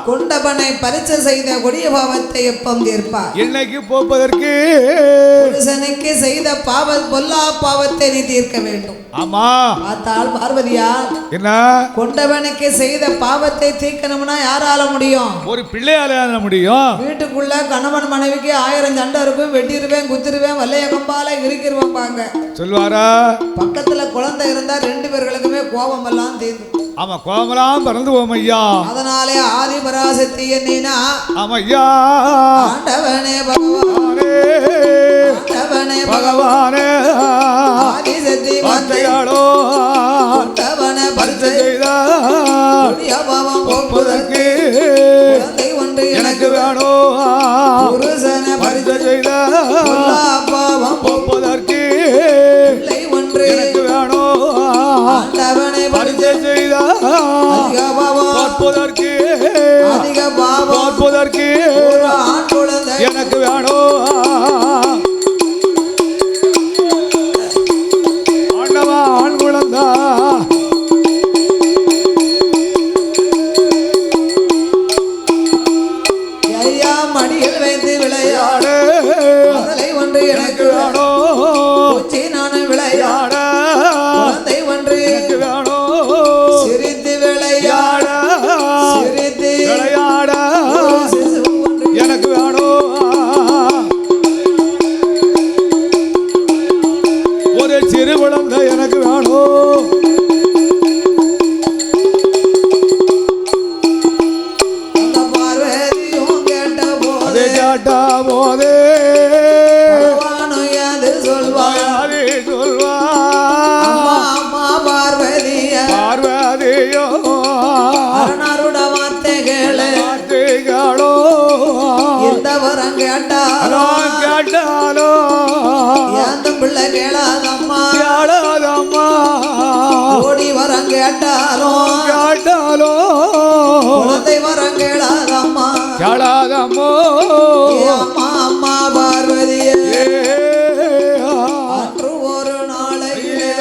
கொண்டவனை பரிச்சை செய்த கொடிய பாவத்தை எப்பம் தீர்ப்பார் என்னைக்கு போப்பதற்கு புருஷனுக்கு செய்த பொல்லா பாவத்தை நீ தீர்க்க வேண்டும் ஆமா பார்த்தால் பார்வதியா என்ன கொண்டவனுக்கு செய்த பாவத்தை தீர்க்கணும்னா யாரால முடியும் ஒரு பிள்ளையால முடியும் வீட்டுக்குள்ள கணவன் மனைவிக்கு 1000 சண்டை இருக்கும் வெட்டிடுவேன் குத்திடுவேன் வல்லைய கம்பால இருக்கிறவன் பாங்க சொல்வாரா பக்கத்துல குழந்தை இருந்தா 2 பேர்களுக்குமே கோபம் எல்லாம் தீர்ந்து ஆமா கோபமெல்லாம் பறந்து போம் ஐயா அதனாலே ஆதி பராசக்தி என்னன்னா ஆமையா ஆண்டவனே பகவானே ஆண்டவனே பகவானே ஆதி சக்தி வார்த்தையாளோ ஆண்டவனே பரிச்சை செய்தா பாவம் போக்குதற்கு குழந்தை ஒன்று எனக்கு வேணும் புருஷனை பரிச்சை செய்தா பாவம் போக்குதற்கு பிள்ளை ஒன்று எனக்கு வேணும் ஆண்டவனை பரிச்சை செய்தா அதிக பாவம் பார்ப்பதற்கு அதிக பாவம் பார்ப்பதற்கு ஆண் குழந்தை எனக்கு வேணும் ஆண்டவா ஆண் குழந்தா ஐயா மடியில் வைத்து விளையாடு முதலை ஒன்று எனக்கு வேணும் நான் விளையாட குழந்தை ஒன்று எனக்கு வேணும் சிரித்து விளையாட சிரித்து விளையாட எனக்கு வேணும் ஒரு சிறு குழந்தை எனக்கு வேணும் அந்த பார்வதியும் கேட்ட போதே கேட்டாலோ எந்த பிள்ளை கேளாதம்மா ஓடி வரம் கேட்டாலோ குழந்தை வரம் கேளாதம்மா அம்மா அம்மா பார்வதியே அன்று ஒரு நாளையிலே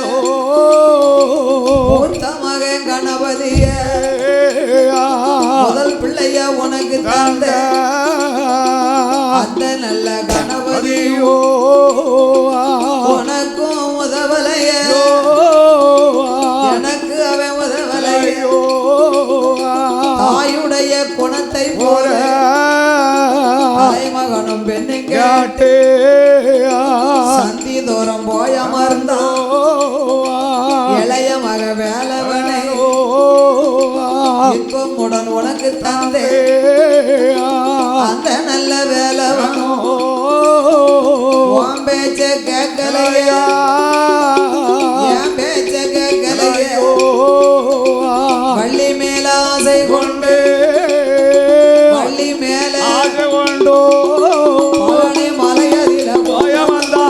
மூத்த மகன் கணபதியே முதல் பிள்ளைய உனக்கு தந்த அந்த நல்ல கணபதியோ உனக்கும் உதவலையோ எனக்கு அவன் உதவலையோ தாயுடைய குணத்தை போல மகனும் என்று கேட்டு சந்தி தோறும் போய் அமர்ந்தோ இளைய மக வேலவனை இன்பமுடன் உனக்கு தந்தே அந்த நல்ல வேலவனோ உன் பேச்ச கேட்கலையா என் பேச்ச கேட்கலையோ வள்ளி மேல ஆசை கொண்டு வள்ளி மேல ஆசை கொண்டோ மலையதில போய வந்தா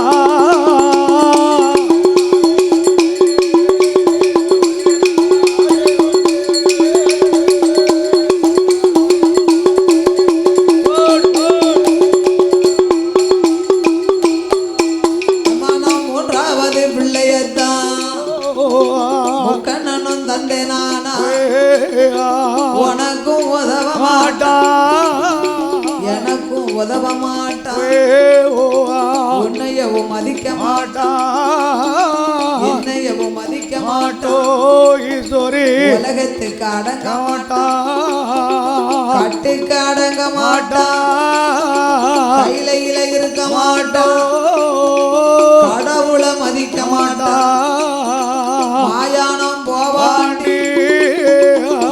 மூன்றாவது பிள்ளையத்தான் முக்கண்ணனும் தந்தை நானா உனக்கும் உதவ மாட்டா எனக்கும் உதவ மாட்டா உன்னையவும் மதிக்க மாட்டா என்னையவும் மதிக்க மாட்டோ ஈஸ்வரி உலகத்துக்கு அடங்க மாட்டா கட்டுக்கு அடங்க மாட்டா கையில இருக்க மாட்டா கடவுளை மதிக்க மாட்டா மாயானம் போவாண்டி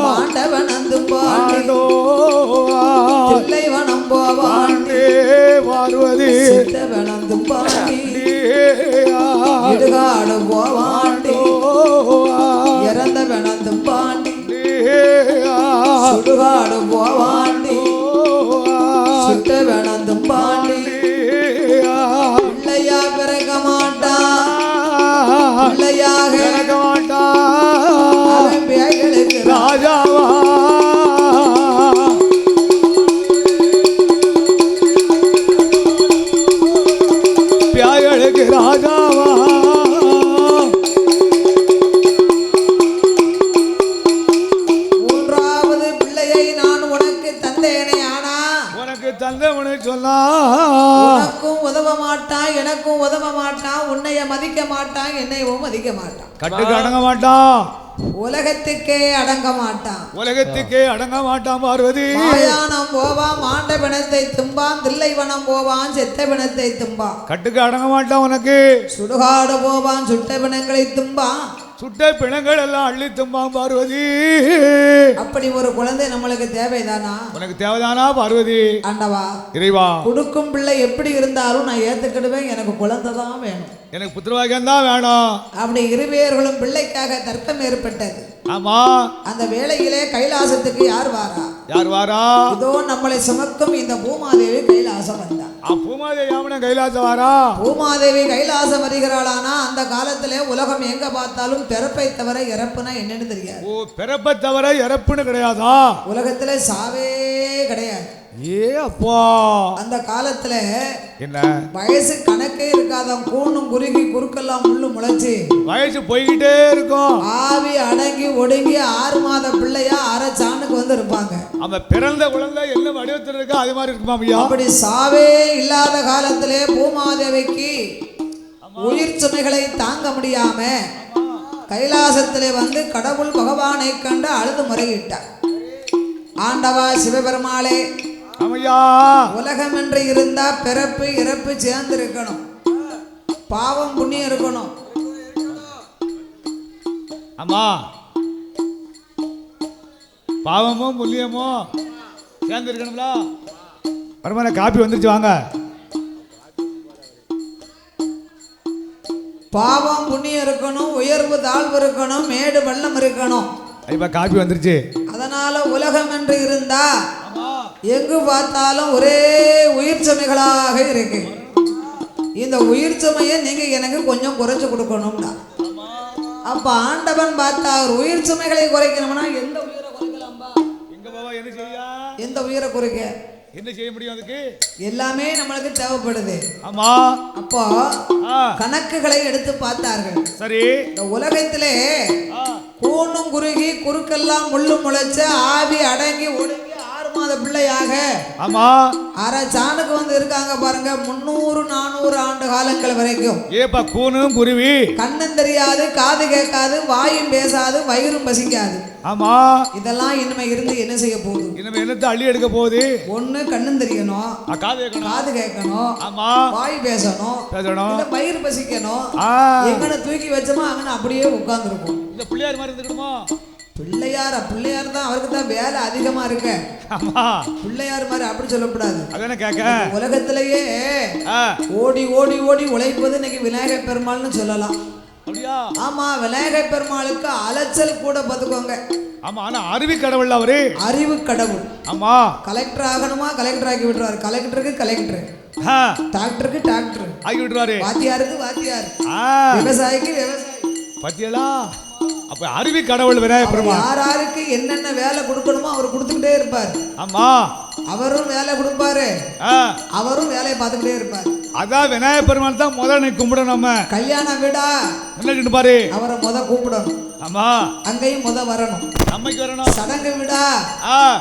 மாண்டவன் அந்த பாண்டோ தில்லைவனம் போவாண்டி பார்வதி சித்தவனந்து பாண்டி இடுகாடு போவாண்டி இறந்தவனந்து பாண்டி சுடுகாடு போவாண்டி சுட்டவனந்து பாண்டி பிள்ளையா பிறக்க மாட்டா பிள்ளையாக பிறக்க மாட்டா அவன் பேய்களுக்கு ராஜாவா பியாய்களுக்கு ராஜாவா மூன்றாவது பிள்ளையை நான் உனக்கு தந்தேனே ஆனா உனக்கு தந்தவனு சொன்னா உனக்கும் உதவ மாட்டான் எனக்கும் உதவ மாட்டான் உன்னைய மதிக்க மாட்டான் என்னையும் மதிக்க மாட்டான் கட்டுக்கு அடங்க மாட்டான் உலகத்துக்கே அடங்க மாட்டான் உலகத்துக்கே அடங்க மாட்டான் பார்வதி மாயானம் போவான் மாண்ட பிணத்தை தும்பான் தில்லைவனம் போவான் செத்த பிணத்தை தும்பான் கட்டுக்கு அடங்க மாட்டான் உனக்கு சுடுகாடு போவான் சுட்ட பிணங்களை தும்பான் சுட்ட பிணங்கள் எல்லாம் அள்ளி தும்பான் பார்வதி அப்படி ஒரு குழந்தை நம்மளுக்கு தேவைதானா உனக்கு தேவைதானா பார்வதி ஆண்டவா இறைவா கொடுக்கும் பிள்ளை எப்படி இருந்தாலும் நான் ஏத்துக்கிடுவேன் எனக்கு குழந்தை தான் வேணும் எனக்கு புத்திரவாக்கியம் தான் வேணும் அப்படி இருவேர்களும் பிள்ளைக்காக தர்க்கம் ஏற்பட்டது ஆமா அந்த வேளையிலே கைலாசத்துக்கு யார் வாரா யார் வாரா இதோ நம்மளை சுமக்கும் இந்த பூமாதேவி கைலாசம் வந்தா பூமாதேவி யாமன கைலாசம் வாரா பூமாதேவி கைலாசம் வருகிறாளானா அந்த காலத்திலே உலகம் எங்க பார்த்தாலும் பிறப்பை தவிர இறப்புனா என்னன்னு தெரியாது ஓ பிறப்பை தவிர இறப்புன்னு கிடையாதா உலகத்துல சாவே கிடையாது ஏ அப்பா அந்த காலத்துல என்ன வயசு கணக்கே இருக்காதான் கூணும் குறுகி குறுக்கெல்லாம் முள்ளு முளைச்சு வயசு போய்கிட்டே இருக்கும் ஆவி அடங்கி ஒடுங்கி 6 மாத பிள்ளையா அரை சாணுக்கு வந்து இருப்பாங்க அவன் பிறந்த குழந்தை என்ன வடிவத்தில் இருக்கா அது மாதிரி இருக்குமா ஐயா அப்படி சாவே இல்லாத காலத்திலே பூமாதேவிக்கு உயிர் சுமைகளை தாங்க முடியாம கைலாசத்திலே வந்து கடவுள் பகவானை கண்டு அழுது முறையிட்டார். ஆண்டவா சிவபெருமாளே, ஆமையா, உலகம் என்று இருந்தா பிறப்பு இறப்பு சேர்ந்து இருக்கணும், பாவம் புண்ணியம் இருக்கணும். ஆமா, பாவமும் புண்ணியமும் சேர்ந்து இருக்கணும்ல. வருமான காப்பி வந்துருச்சு, வாங்க. பாவம் புண்ணியம் இருக்கணும், உயர்வு தாழ்வு இருக்கணும், மேடு பள்ளம் இருக்கணும். இப்ப காப்பி வந்துருச்சு. அதனால உலகம் என்று இருந்தா எங்கு பார்த்தாலும் ஒரே உயிர் சுமைகளாக இருக்கு. இந்த உயிர் சுமையை நீங்க எனக்கு கொஞ்சம் குறைச்சு கொடுக்கணும்டா. அப்ப ஆண்டவன் பார்த்தா உயிர் சுமைகளை குறைக்கணும்னா எந்த உயிரை குறைக்கலாம்பா? எங்க பாவா என்ன செய்ய? எந்த உயிரை குறைக்க என்ன செய்ய முடியும்? அதுக்கு எல்லாமே நம்மளுக்கு தேவைப்படுது. ஆமா, அப்போ கணக்குகளை எடுத்து பார்த்தார்கள். சரி, இந்த உலகத்திலே கூணும் குறுகி குறுக்கெல்லாம் முள்ளு முளைச்ச ஆவி அடங்கி ஒடுங்கி 6 மாத பிள்ளையாக ஆமா அரை சாணுக்கு வந்து இருக்காங்க பாருங்க 300-400 ஆண்டு காலங்கள் வரைக்கும். ஏப்பா கூனும் குருவி கண்ணும் தெரியாது, காது கேட்காது, வாயும் பேசாது, வயிறும் பசிக்காது. ஆமா இதெல்லாம் இனிமே இருந்து என்ன செய்ய போகுது? இனிமே என்னத்தை அள்ளி எடுக்க போகுது? ஒண்ணு கண்ணும் தெரியணும், காது கேட்கணும், ஆமா வாய் பேசணும், வயிறு பசிக்கணும். எங்கன தூக்கி வச்சோமோ அங்கன அப்படியே உட்கார்ந்துருக்கும். இந்த பிள்ளையார் மாதிரி இருந்துக்கணுமா? பிள்ளையார் தான், அவருக்கு தான் வேலை அதிகமா இருக்கு. பிள்ளையார் மாதிரி அப்படி சொல்லக்கூடாது. உலகத்திலேயே ஓடி ஓடி ஓடி உழைப்பது இன்னைக்கு விநாயகர் பெருமாள்னு சொல்லலாம். ஆமா, விநாயகர் பெருமாளுக்கு அலைச்சல் கூட பாத்துக்கோங்க. ஆமா, ஆனா அறிவு கடவுள் அவரு. அறிவு கடவுள். ஆமா, கலெக்டர் ஆகணுமா கலெக்டர் ஆக்கி விட்டுறாரு, கலெக்டருக்கு கலெக்டர், டாக்டருக்கு டாக்டர் ஆக்கி விட்டுறாரு, வாத்தியாருக்கு வாத்தியார், விவசாயிக்கு விவசாயி. பத்தியலா அப்ப அறிவு கடவுள் விநாயகர் பெருமாள். யாருக்கு என்னென்ன வேலை கொடுக்கணுமோ அவர் கொடுத்துக்கிட்டே இருப்பார். ஆமா, அவரும் வேலை கொடுப்பாரு, அவரும் வேலையை பார்த்துக்கிட்டே இருப்பார். அதான் விநாயகர் பெருமாள் தான் முதல்ல கும்பிடணும். நம்ம கல்யாண வீடா முன்னாடி பாரு, அவரை கூப்பிடணும். ஆமா, அங்கேயும் வரணும், நம்மைக்கு வரணும். சடங்கு வீடா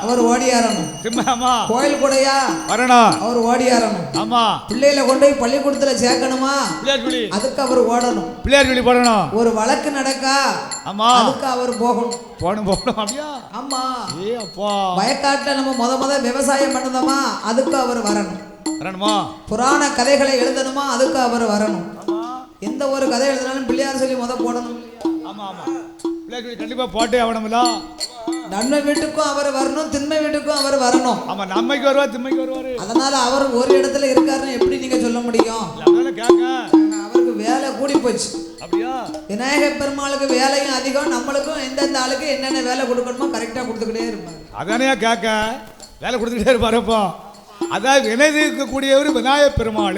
அவர் ஓடியாரணும். ஆமா, கோயில் கூடையா வரணும், அவர் ஓடியாரணும். ஆமா, பிள்ளைகளை கொண்டு போய் பள்ளிக்கூடத்துல சேர்க்கணுமா, அதுக்கு அவர் ஓடணும், பிள்ளையார் சொல்லி போடணும். ஒரு வழக்கு நடக்கா, ஆமா, அதுக்கு அவர் போகணும். அப்படியா? ஆமா. ஏ அப்பா, வயக்காட்டுல நம்ம முத விவசாயம் பண்ணணுமா, அதுக்கு அவர் வரணும். புராண கதைகளை எழுதணுமா, அதுக்கு அவர் வரணும். எந்த ஒரு கதை எழுதினாலும் பிள்ளையார் சொல்லி போடணும். ஆமா ஆமா, பிள்ளையார் கண்டிப்பா போட்டே ஆகணும்ல. நன்மை வீட்டுக்கும் அவர் வரணும், திண்மை வீட்டுக்கும் அவர் வரணும். ஆமா, நன்மைக்கு வருவார், திண்மைக்கு வருவாரு. அதனால அவர் ஒரு இடத்துல இருக்காருன்னு எப்படி நீங்க சொல்ல முடியும்? அவருக்கு வேலை கூடி போச்சு. அப்படியா? விநாயகர் பெருமாளுக்கு வேலையும் அதிகம், நம்மளுக்கும் எந்தெந்த ஆளுக்கு என்னென்ன வேலை கொடுக்கணுமோ கரெக்டா கொடுத்துக்கிட்டே இருப்பாரு. அதானே கேட்க வேலை கொடுத்துக்கிட்டே இருப்பாரு. இப்போ அதாவது வினைதிக்கக்கூடியவர் விநாயகர் பெருமாள்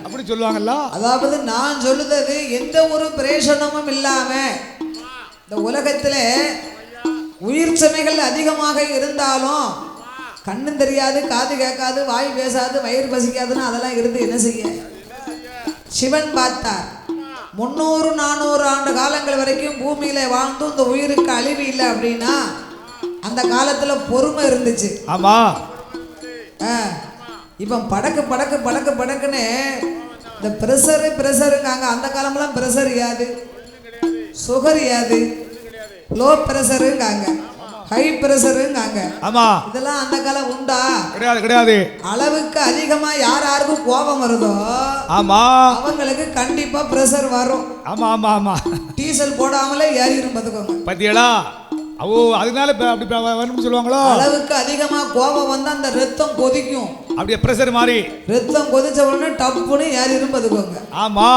அப்படி சொல்லுவாங்கல்ல. அதாவது நான் சொல்லுறது எந்த ஒரு பிரேஷனமும் இல்லாம இந்த உலகத்துல உயிர் சுமைகள் அதிகமாக இருந்தாலும் கண்ணும் தெரியாது, காது கேட்காது, வாய் பேசாது, வயிறு பசிக்காதுன்னு அதெல்லாம் இருந்து என்ன செய்ய? சிவன் பார்த்தார். 300-400 ஆண்டு காலங்கள் வரைக்கும் பூமியில வாழ்ந்து இந்த உயிருக்கு அழிவு இல்லை அப்படின்னா அந்த காலத்துல பொறுமை இருந்துச்சு. ஆமா, இப்போ படக்கு படக்கு படக்கு படக்குன்னு இந்த ப்ரெஷருங்காங்க. அந்த காலமெல்லாம் ப்ரெஷர் யாது, சுகர் யாது, லோ ப்ரெஷருங்காங்க, ஹை ப்ரெஷருங்காங்க. ஆமா, இதெல்லாம் அந்த காலம் உண்டா? கிடையாது கிடையாது. அளவுக்கு அதிகமா யாருக்கும் கோபம் வருதோ, ஆமா, அவங்களுக்கு கண்டிப்பா ப்ரெஷர் வரும். ஆமா ஆமா ஆமா, டீசல் போடாமலே ஏறிடும் பார்த்துக்கோங்க. பத்தியலா? ஓ, அதனால அப்படி வரணும்னு சொல்லுவாங்களோ. அளவுக்கு அதிகமா கோபம் வந்தா அந்த ரத்தம் கொதிக்கும், அப்படியே பிரஷர் மாதிரி ரத்தம் கொதிச்ச உடனே டப்புன்னு ஏறிடும் பார்த்துக்கோங்க. ஆமா,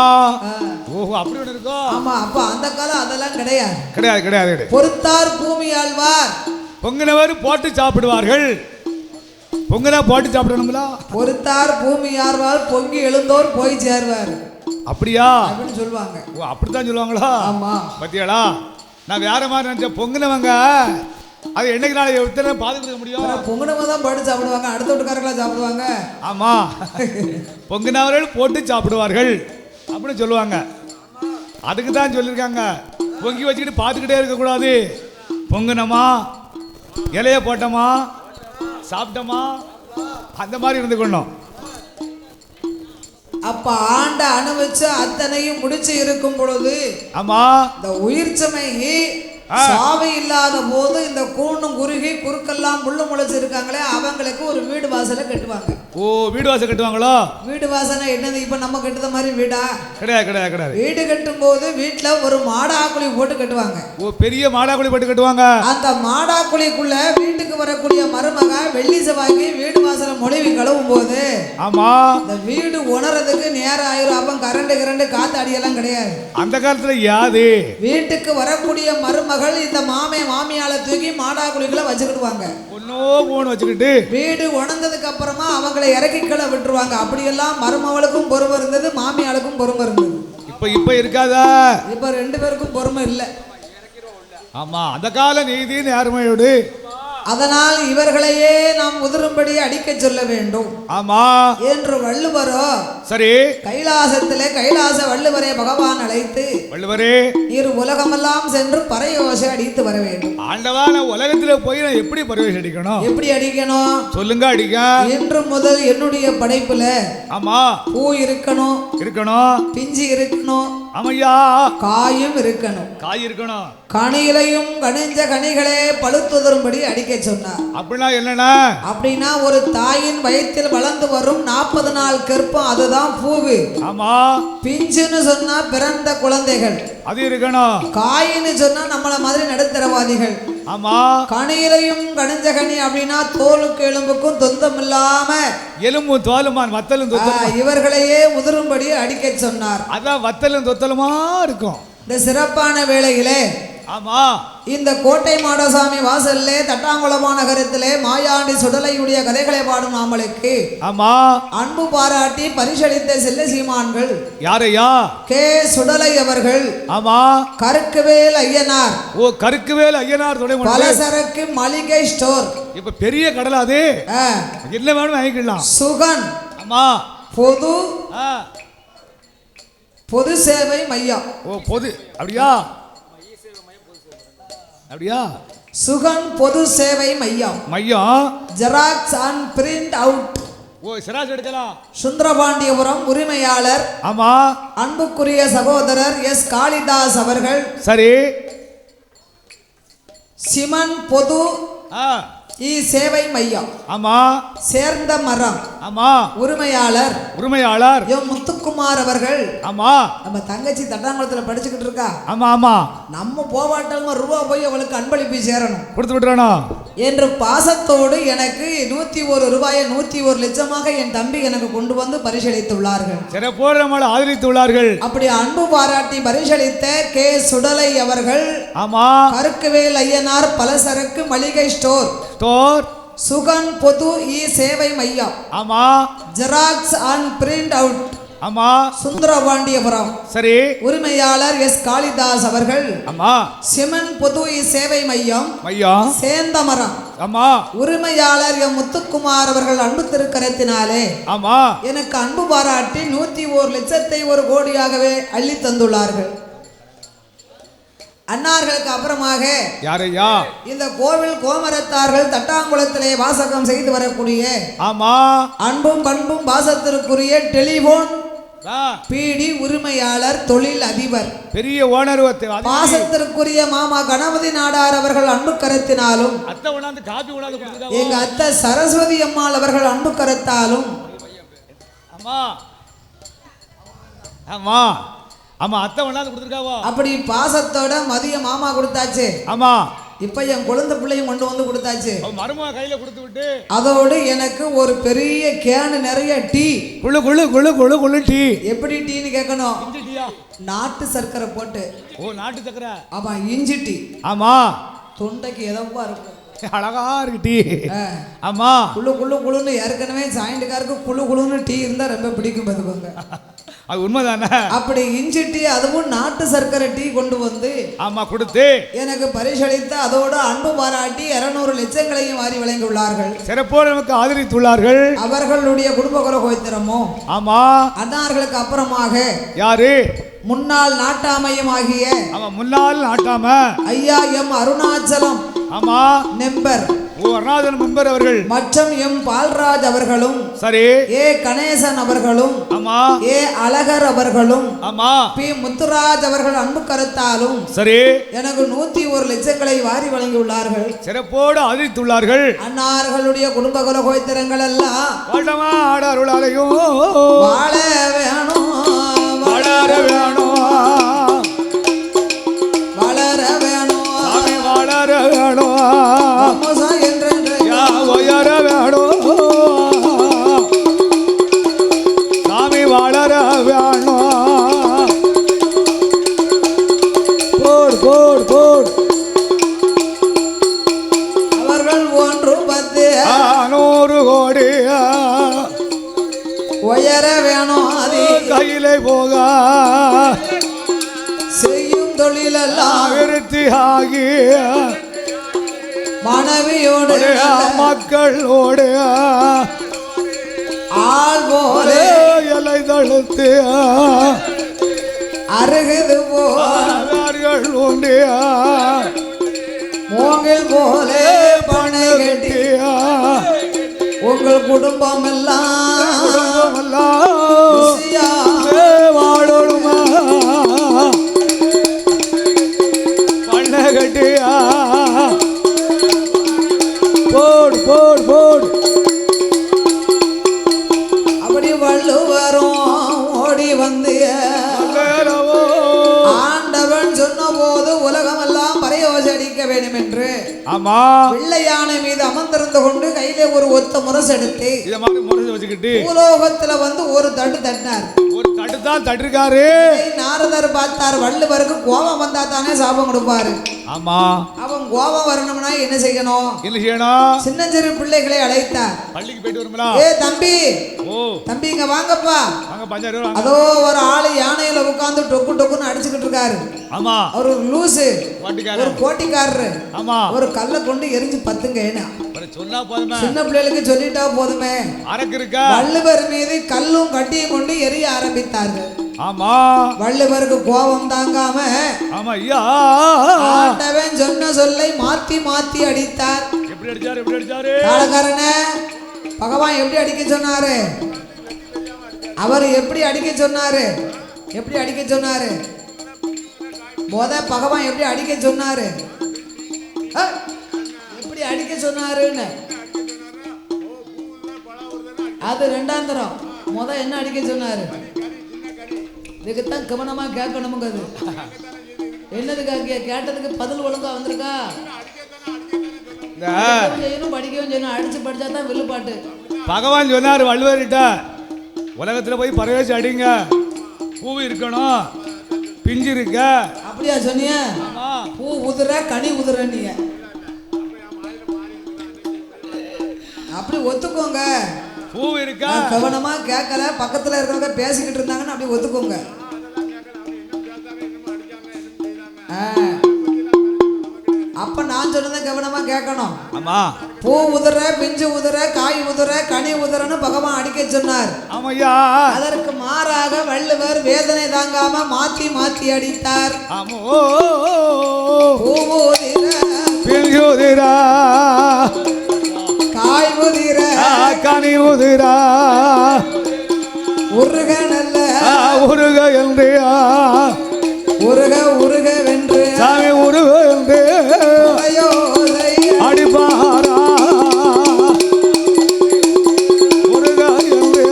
ஓஹோ, அப்படி ஒன்று இருக்கோ. ஆமா, அப்ப அந்த காலம் அதெல்லாம் கிடையாது கிடையாது கிடையாது. பொறுத்தார் பூமி ஆழ்வார், பொங்கினவர் போட்டு சாப்பிடுவார்கள். பொங்கினா போட்டு சாப்பிடணுங்களா? பொறுத்தார் பூமி ஆழ்வார், பொங்கி எழுந்தோர் போய் சேருவார். அப்படியா? அப்படின்னு சொல்லுவாங்க. ஓ, அப்படித்தான் சொல்லுவாங்களா? ஆமா. பத்தியாளா, நான் வேற மாதிரி நினைச்சேன். பொங்குனவங்க அது என்னைக்கு நாளை எத்தனை பாதுகாக்க முடியும்? பொங்குனவங்க தான் போட்டு சாப்பிடுவாங்க, அடுத்த வீட்டுக்காரங்களா சாப்பிடுவாங்க. ஆமா, பொங்குனவர்கள் போட்டு சாப்பிடுவார்கள் அப்படின்னு சொல்லுவாங்க. அதுக்கு தான் சொல்லியிருக்காங்க, பொங்கி வச்சுக்கிட்டு பார்த்துக்கிட்டே இருக்கக்கூடாது. பொங்குனமா, இலைய போட்டோமா, சாப்பிட்டோமா, அந்த மாதிரி இருந்துக்கணும். அப்ப ஆண்ட அனுபவிச்சு அத்தனையும் முடிச்சு இருக்கும் பொழுது, ஆமா, இந்த உயிர் சுமை சாவை இல்லாத போது இந்த கூணும் குறுகி குறுக்கெல்லாம் முள்ளு முளைச்சிருக்காங்களே அவங்களுக்கு ஒரு வீடு வாசலை கட்டுவாங்க. ஓ, வீடு வாசல் கட்டுவாங்களோ? வீடு வாசனை என்னது? இப்ப நம்ம கட்டுத மாதிரி வீடா? கிடையாது கிடையாது கிடையாது. வீடு கட்டும் போது வீட்டுல ஒரு மாடாக்குழி போட்டு கட்டுவாங்க. ஓ, பெரிய மாடாக்குழி போட்டு கட்டுவாங்க. அந்த மாடாக்குழிக்குள்ள வீட்டுக்கு வரக்கூடிய மருமக வெள்ளி செவ்வாய்க்கு வீடு வாசலை மொழிவி கழுவும் போது, ஆமா, இந்த வீடு உணர்றதுக்கு நேரம் ஆயிரும். அப்ப கரண்ட் காத்து அடியெல்லாம் கிடையாது அந்த காலத்துல. யாது வீட்டுக்கு வரக்கூடிய மருமகள் இந்த மாமியால தூக்கி மாடாக்குழிக்குள்ள வச்சுக்கிடுவாங்க. ஒன்னோ போன் வச்சுக்கிட்டு வீடு உணர்ந்ததுக்கு அப்புறமா அவங்களை இறக்கிக்களை விட்டுருவாங்க. அப்படியெல்லாம் மருமவளுக்கும் பொறுமை இருந்தது, மாமியாளுக்கும் பொறுமை இருந்தது. இப்ப இருக்காதா? இப்ப ரெண்டு பேருக்கும் பொறுமை இல்லை. ஆமா, அந்த கால நீதி நேர்மையோடு அதனால் இவர்களையே நாம் உதிரும்படி அடிக்க சொல்ல வேண்டும். ஆமா என்று வள்ளுவரோ சரி கைலாசத்திலே கைலாச வள்ளுவரை பகவான் அழைத்து, வள்ளுவரே நீர் உலகமெல்லாம் சென்று பறையோசை அடித்து வர வேண்டும். ஆண்டவான உலகத்துல போய் நான் எப்படி பறையோசை அடிக்கணும்? எப்படி அடிக்கணும் சொல்லுங்க. அடிக்க என்று முதல் என்னுடைய படைப்புல ஆமா பூ இருக்கணும், பிஞ்சு இருக்கணும், ஆமையா காயும் இருக்கணும், காய் இருக்கணும், கனிகளையும் கனிஞ்ச கனிகளே பழுத்துதரும்படி அடிக்க சொன்னார். அப்படின்னா என்னன்னா, அப்படின்னா ஒரு தாயின் வயிற்றில் வளர்ந்து வரும் 40 நாள் கற்பம், அதுதான் பூவு. ஆமா பிஞ்சுன்னு சொன்னா பிறந்த குழந்தைகள் அது இருக்கணும், காயின்னு சொன்னா நம்மள மாதிரி நடுத்தரவாதிகள். ஆமா கனியிலையும் கனிஞ்ச கனி அப்படின்னா தோலுக்கு எலும்புக்கும் தொந்தம் இல்லாம எலும்பும் தோலுமான் வத்தலும் இவர்களையே உதிரும்படி அடிக்க சொன்னார். அதான் வத்தலும் தொத்தலுமா இருக்கும். இந்த சிறப்பான வேளையிலே ஆமா இந்த கோட்டை மாடசாமி வாசல்லே தட்டாங்குளமா நகரத்திலே மாயாண்டி சுடலையுடைய கதைகளை பாடும் நாமளுக்கு ஆமா அன்பு பாராட்டி பரிசளித்த செல்ல சீமான்கள் யாரையா? கே சுடலை அவர்கள். ஆமா கருக்குவேல் ஐயனார். ஓ கருக்குவேல் ஐயனார் துணை பலசரக்கு மளிகை ஸ்டோர். இப்ப பெரிய கடலா அது, என்ன வேணும் வாங்கிக்கலாம். சுகன். ஆமா பொது சேவை மையம். ஓ பொது அப்படியா? அப்படியா? சுகன் பொது சேவை மையம். Xerox and print out. ஓ ஜெராக்ஸ் எடுக்கலாம். சுந்தரபாண்டியபுரம் உரிமையாளர். ஆமா அன்புக்குரிய சகோதரர் எஸ் காளிதாஸ் அவர்கள். சரி சிமன் பொது சேவை மையம். ஆமா சேர்ந்த மரம். ஆமா உரிமையாளர் எம் முத்துக்குமார் அவர்கள். ஆமா நம்ம தங்கச்சி தட்டாங்குளத்துல படிச்சுக்கிட்டு இருக்கா. ஆமா ஆமா நம்ம போவாட்டாலும் ரூபா போய் அவளுக்கு அன்பளிப்பு சேரணும், கொடுத்து விட்டுறணும் என்று பாசத்தோடு எனக்கு 101 ரூபாயை 101 லட்சமாக என் தம்பி எனக்கு கொண்டு வந்து பரிசளித்துள்ளார்கள். ஆதரித்துள்ளார்கள். அப்படி அன்பு பாராட்டி பரிசளித்த கே சுடலை அவர்கள். ஆமா கருக்குவேல் ஐயனார் பலசரக்கு மளிகை ஸ்டோர். சுகன் பொது சேவை மையம். ஆமா ஜெராக்ஸ் அண்ட் பிரிண்ட் அவுட். ஆமா சுந்தரபாண்டியபுரம். சரி உரிமையாளர் எஸ் காளிதாஸ் அவர்கள். ஆமா சிமன் பொது சேவை மையம் சேந்தமரம். ஆமா உரிமையாளர் எம் முத்துக்குமார் அவர்கள் அன்பு திருக்கரத்தினாலே ஆமா எனக்கு அன்பு பாராட்டி 101 லட்சத்தை 1 கோடியாகவே அள்ளி தந்துள்ளார்கள். அன்னார்களுக்கு அப்புறமாக யாரையா? இந்த கோவில் கோமரத்தார்கள் தட்டாங்குளத்திலே வாசகம் செய்து வரக்கூடிய ஆமா அன்பும் பண்பும் பாசத்திற்குரிய டெலிபோன் பிடி உரிமையாளர் தொழில் அதிபர் பெரிய ஓனர் பாசத்திற்குரிய மாமா கணபதி நாடார் அவர்கள் அன்பு கரத்தினாலும் எங்க அத்தை சரஸ்வதி அம்மாள் அவர்கள் அன்பு கரத்தாலும் ஆமா ஆமா ஆமா அத்தை ஒண்ணாந்து கொடுத்துருக்காவோ. அப்படி பாசத்தோட மதிய மாமா கொடுத்தாச்சு. ஆமா இப்ப என் குழந்தை பிள்ளையும் கொண்டு வந்து கொடுத்தாச்சு. மருமக கையில கொடுத்து விட்டு அதோடு எனக்கு ஒரு பெரிய கேனு நிறைய டீ. குளு குளு குளு குளு குளு டீ. எப்படி டீன்னு கேட்கணும்? நாட்டு சர்க்கரை போட்டு. ஓ நாட்டு சர்க்கரை. ஆமா இஞ்சி டீ. ஆமா தொண்டைக்கு எதப்பா இருக்கும், அழகா இருக்கு டீ. ஆமா குளு குளு குளுன்னு ஏற்கனவே சாயண்டுக்காருக்கு குளு குளுன்னு டீ இருந்தா ரொம்ப பிடிக்கும் பார்த்துக்கோங்க. அது உண்மைதானே? அப்படி இஞ்சி டீ அதுவும் நாட்டு சர்க்கரை டீ கொண்டு வந்து ஆமா கொடுத்து எனக்கு பரிசளித்து அதோட அன்பு பாராட்டி 200 லட்சங்களையும் வாரி வழங்கியுள்ளார்கள். சிறப்போடு நமக்கு ஆதரித்துள்ளார்கள். அவர்களுடைய குடும்ப குல கோத்திரமோ ஆமா அன்னார்களுக்கு அப்புறமாக யாரு? முன்னாள் நாட்டாமையும் ஆகிய முன்னாள் நாட்டாம ஐயா எம் அருணாச்சலம் ஆமா நெம்பர் அருணாச்சலம் மெம்பர் அவர்கள் மற்றும் எம் பால்ராஜ் அவர்களும் சரி ஏ கணேசன் அவர்களும் ஆமா ஏ அழகர் அவர்களும் ஆமா பி முத்துராஜ் அவர்கள் அன்பு கருத்தாலும் சரி எனக்கு 101 லட்சங்களை வாரி வழங்கியுள்ளார்கள். சிறப்போடு ஆதரித்துள்ளார்கள். அன்னார்களுடைய குடும்ப குல கோத்திரங்கள் எல்லாம் அருளாலையும் வாழ வேணும் வளர வேணும் வளர வேணும் சாமி வளர வேணும் உயர வேணும் சாமி வளர வேணும். போடு போடு போடு. அவர்கள் 1 10 100 கோடி உயர வேணும் அது கையிலே போக செய்யும் தொழிலெல்லாம் விருத்தி ஆகி மனைவியோடு மக்களோடு ஆள் போல எலை தழுத்து அருகுது போல் உண்டு மோங்கில் போல பனை கட்டி உங்கள் குடும்பம் எல்லாம் வாழோடுமா பண்ண கட்டியா போடு போடு போடு அப்படி வள்ளுவரும் ஓடி வந்து ஆண்டவன் சொன்ன போது உலகமெல்லாம் பரையோசடிக்க வேண்டும் என்று ஆமா வெள்ளை யானை மீது அமர்ந்திருந்து கொண்டு கையில ஒரு ஒத்த முரசு எடுத்து இத மாதிரி முரசு வச்சுக்கிட்டு பூலோகத்துல வந்து ஒரு தட்டு தட்டினார். ஒரு தட்டு தான் தட்டிருக்காரு. நாரதர் பார்த்தார், வள்ளுவருக்கு கோபம் வந்தா தானே சாபம் கொடுப்பாரு. ஆமா அவன் கோபம் வரணும்னா என்ன செய்யணும்? என்ன செய்யணும்? சின்னஞ்சிறு பிள்ளைகளை அழைத்தார். பள்ளிக்கு போயிட்டு வருங்களா? ஏ தம்பி, ஓ தம்பி இங்க வாங்கப்பா. வாங்க பஞ்சாரு. அதோ ஒரு ஆளு யானையில உட்கார்ந்து டொக்கு டொக்குன்னு அடிச்சுக்கிட்டு இருக்காரு. ஆமா ஒரு லூசு, ஒரு கோட்டிக்காரர். கோட்டிக்காரரு. ஆமா ஒரு கல்லை கொண்டு எரிஞ்சு பத்துங்க. சொன்னா போதுமே, சின்ன பிள்ளைகளுக்கு சொல்லிட்டா போதுமே. அரக்கு இருக்கா? வள்ளுவர் மீது கல்லும் கட்டியும் கொண்டு எரிய ஆரம்பித்தார்கள். ஆமா வள்ளுவருக்கு கோபம் தாங்காம ஆமா ஐயா ஆண்டவன் சொன்ன சொல்லை மாத்தி மாத்தி அடித்தார். எப்படி அடிச்சாரு? எப்படி அடிச்சாரு? காலக்காரனே, பகவான் எப்படி அடிக்க சொன்னாரு? அவர் எப்படி அடிக்க சொன்னாரு? எப்படி அடிக்க சொன்னாரு? பகவான் எப்படி அடிக்க சொன்னாரு? எப்படி அடிக்க சொன்னாருன்னு அது ரெண்டாம் தரம். என்ன அடிக்க சொன்னாரு? இதுக்குத்தான் கவனமா கேட்கணுமுங்கிறது. என்னதுக்காக கேட்டதுக்கு பதில் ஒழுங்கா வந்திருக்கா? செய்யணும், படிக்கவும் செய்யணும். அடிச்சு படிச்சா தான் வில்லுப்பாட்டு. பகவான் சொன்னாரு வள்ளுவர்கிட்ட, உலகத்துல போய் பரவேசி அடிங்க, பூ இருக்கணும், பிஞ்சு இருக்க. அப்படியா சொன்னிய? பூ உதிர கனி உதிர. நீங்க அப்படி ஒத்துக்கோங்க. பூ இருக்கா? கவனமா கேட்கல, பக்கத்துல இருக்கிறவங்க பேசிக்கிட்டு இருந்தாங்கன்னு அப்படி ஒத்துக்கோங்க. அப்ப நான் சொன்னதை கவனமா கேட்கணும். ஆமா பூ உதிர, பிஞ்சு உதிர, காய் உதிர, கனி உதிரன்னு பகவான் அடிக்க சொன்னார். ஆமையா. அதற்கு மாறாக வள்ளுவர் வேதனை தாங்காம மாத்தி மாத்தி அடித்தார். ஆமோ பூ உதிர, பிஞ்சு உதிர, காய் உதிர, கனி உதிர, உருக நல்ல உருக என்று, உருக உருக வென்று சாமி உருக என்று அடிப்பாரா, உருக என்று.